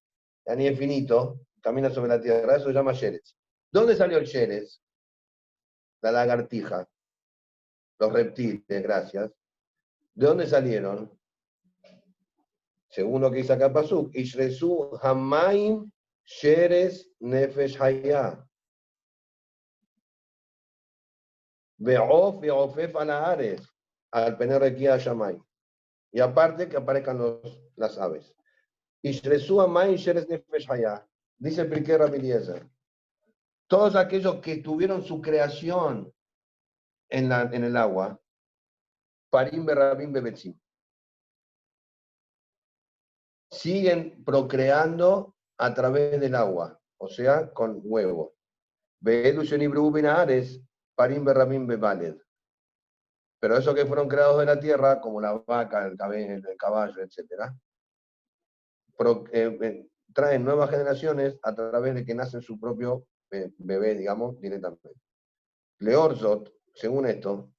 ni infinito, camina sobre la tierra, eso se llama sheres. ¿Dónde salió el sheres? La lagartija, los reptiles, gracias. ¿De dónde salieron? Según lo que dice acá Pasuk, Ishresu Hamaim Sheres Nefesh Haya. Ve'of ve'ofef alaares. Al pener requia Shamay. Y aparte que aparezcan las aves. Ishresu Hamaim Sheres Nefesh Haya. Dice el Pirkei Rabbi Eliezer. Todos aquellos que tuvieron su creación en el agua, Parim Berabim Bebetzim, siguen procreando a través del agua, o sea, con huevos. Parim Berrabim Bebaled. Pero esos que fueron creados de la tierra, como la vaca, el caballo, etc., traen nuevas generaciones a través de que nacen su propio bebé, digamos, directamente. Leorzot, según esto,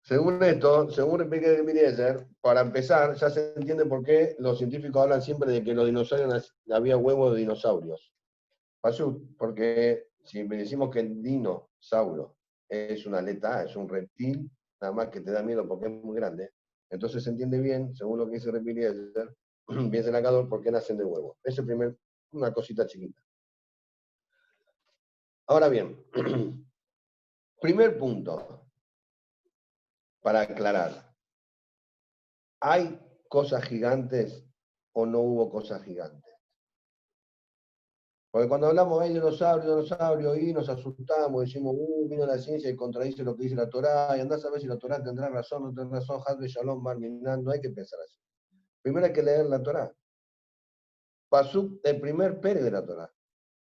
según Replique de Eliezer, para empezar, ya se entiende por qué los científicos hablan siempre de que los dinosaurios había huevos de dinosaurios. Porque si me decimos que el dinosaurio es una aleta A, es un reptil, nada más que te da miedo porque es muy grande, entonces se entiende bien, según lo que dice Replique de Eliezer, bien senador, por qué nacen de huevos. Esa es una cosita chiquita. Ahora bien, primer punto para aclarar. ¿Hay cosas gigantes o no hubo cosas gigantes? Porque cuando hablamos de dinosaurio, y nos asustamos, decimos, vino la ciencia y contradice lo que dice la Torá, y andás a ver si la Torá tendrá razón o no tendrá razón, Hadbe Shalom, Barminan, no hay que pensar así. Primero hay que leer la Torá. Pasuk, el primer pere de la Torá.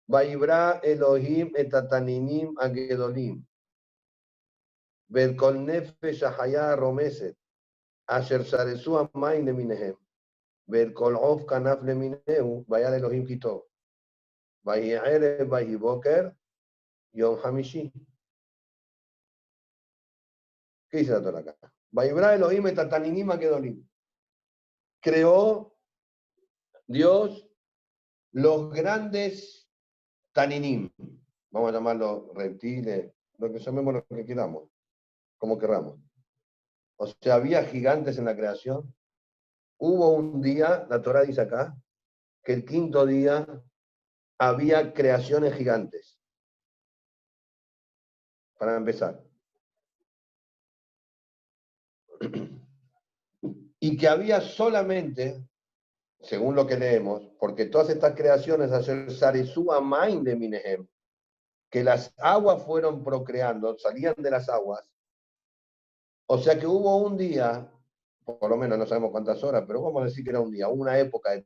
Vaibra Elohim etataninim agedolim. Belkol nefesh ahaya romeset. Asher saresu amain leminehem. Belkol of kanaf lemineu. Vaya Elohim kitov. Vaye'erev vayiboker Yom Hamishi. ¿Qué dice la Torá acá? Vaibra Elohim etataninim agedolim. Creó Dios los grandes taninim. Vamos a llamarlos reptiles, lo que llamemos lo que queramos, como queramos. O sea, había gigantes en la creación. Hubo un día, la Torá dice acá, que el quinto día había creaciones gigantes. Para empezar. Y que había solamente, según lo que leemos, porque todas estas creaciones, que las aguas fueron procreando, salían de las aguas. O sea que hubo un día, por lo menos no sabemos cuántas horas, pero vamos a decir que era un día, una época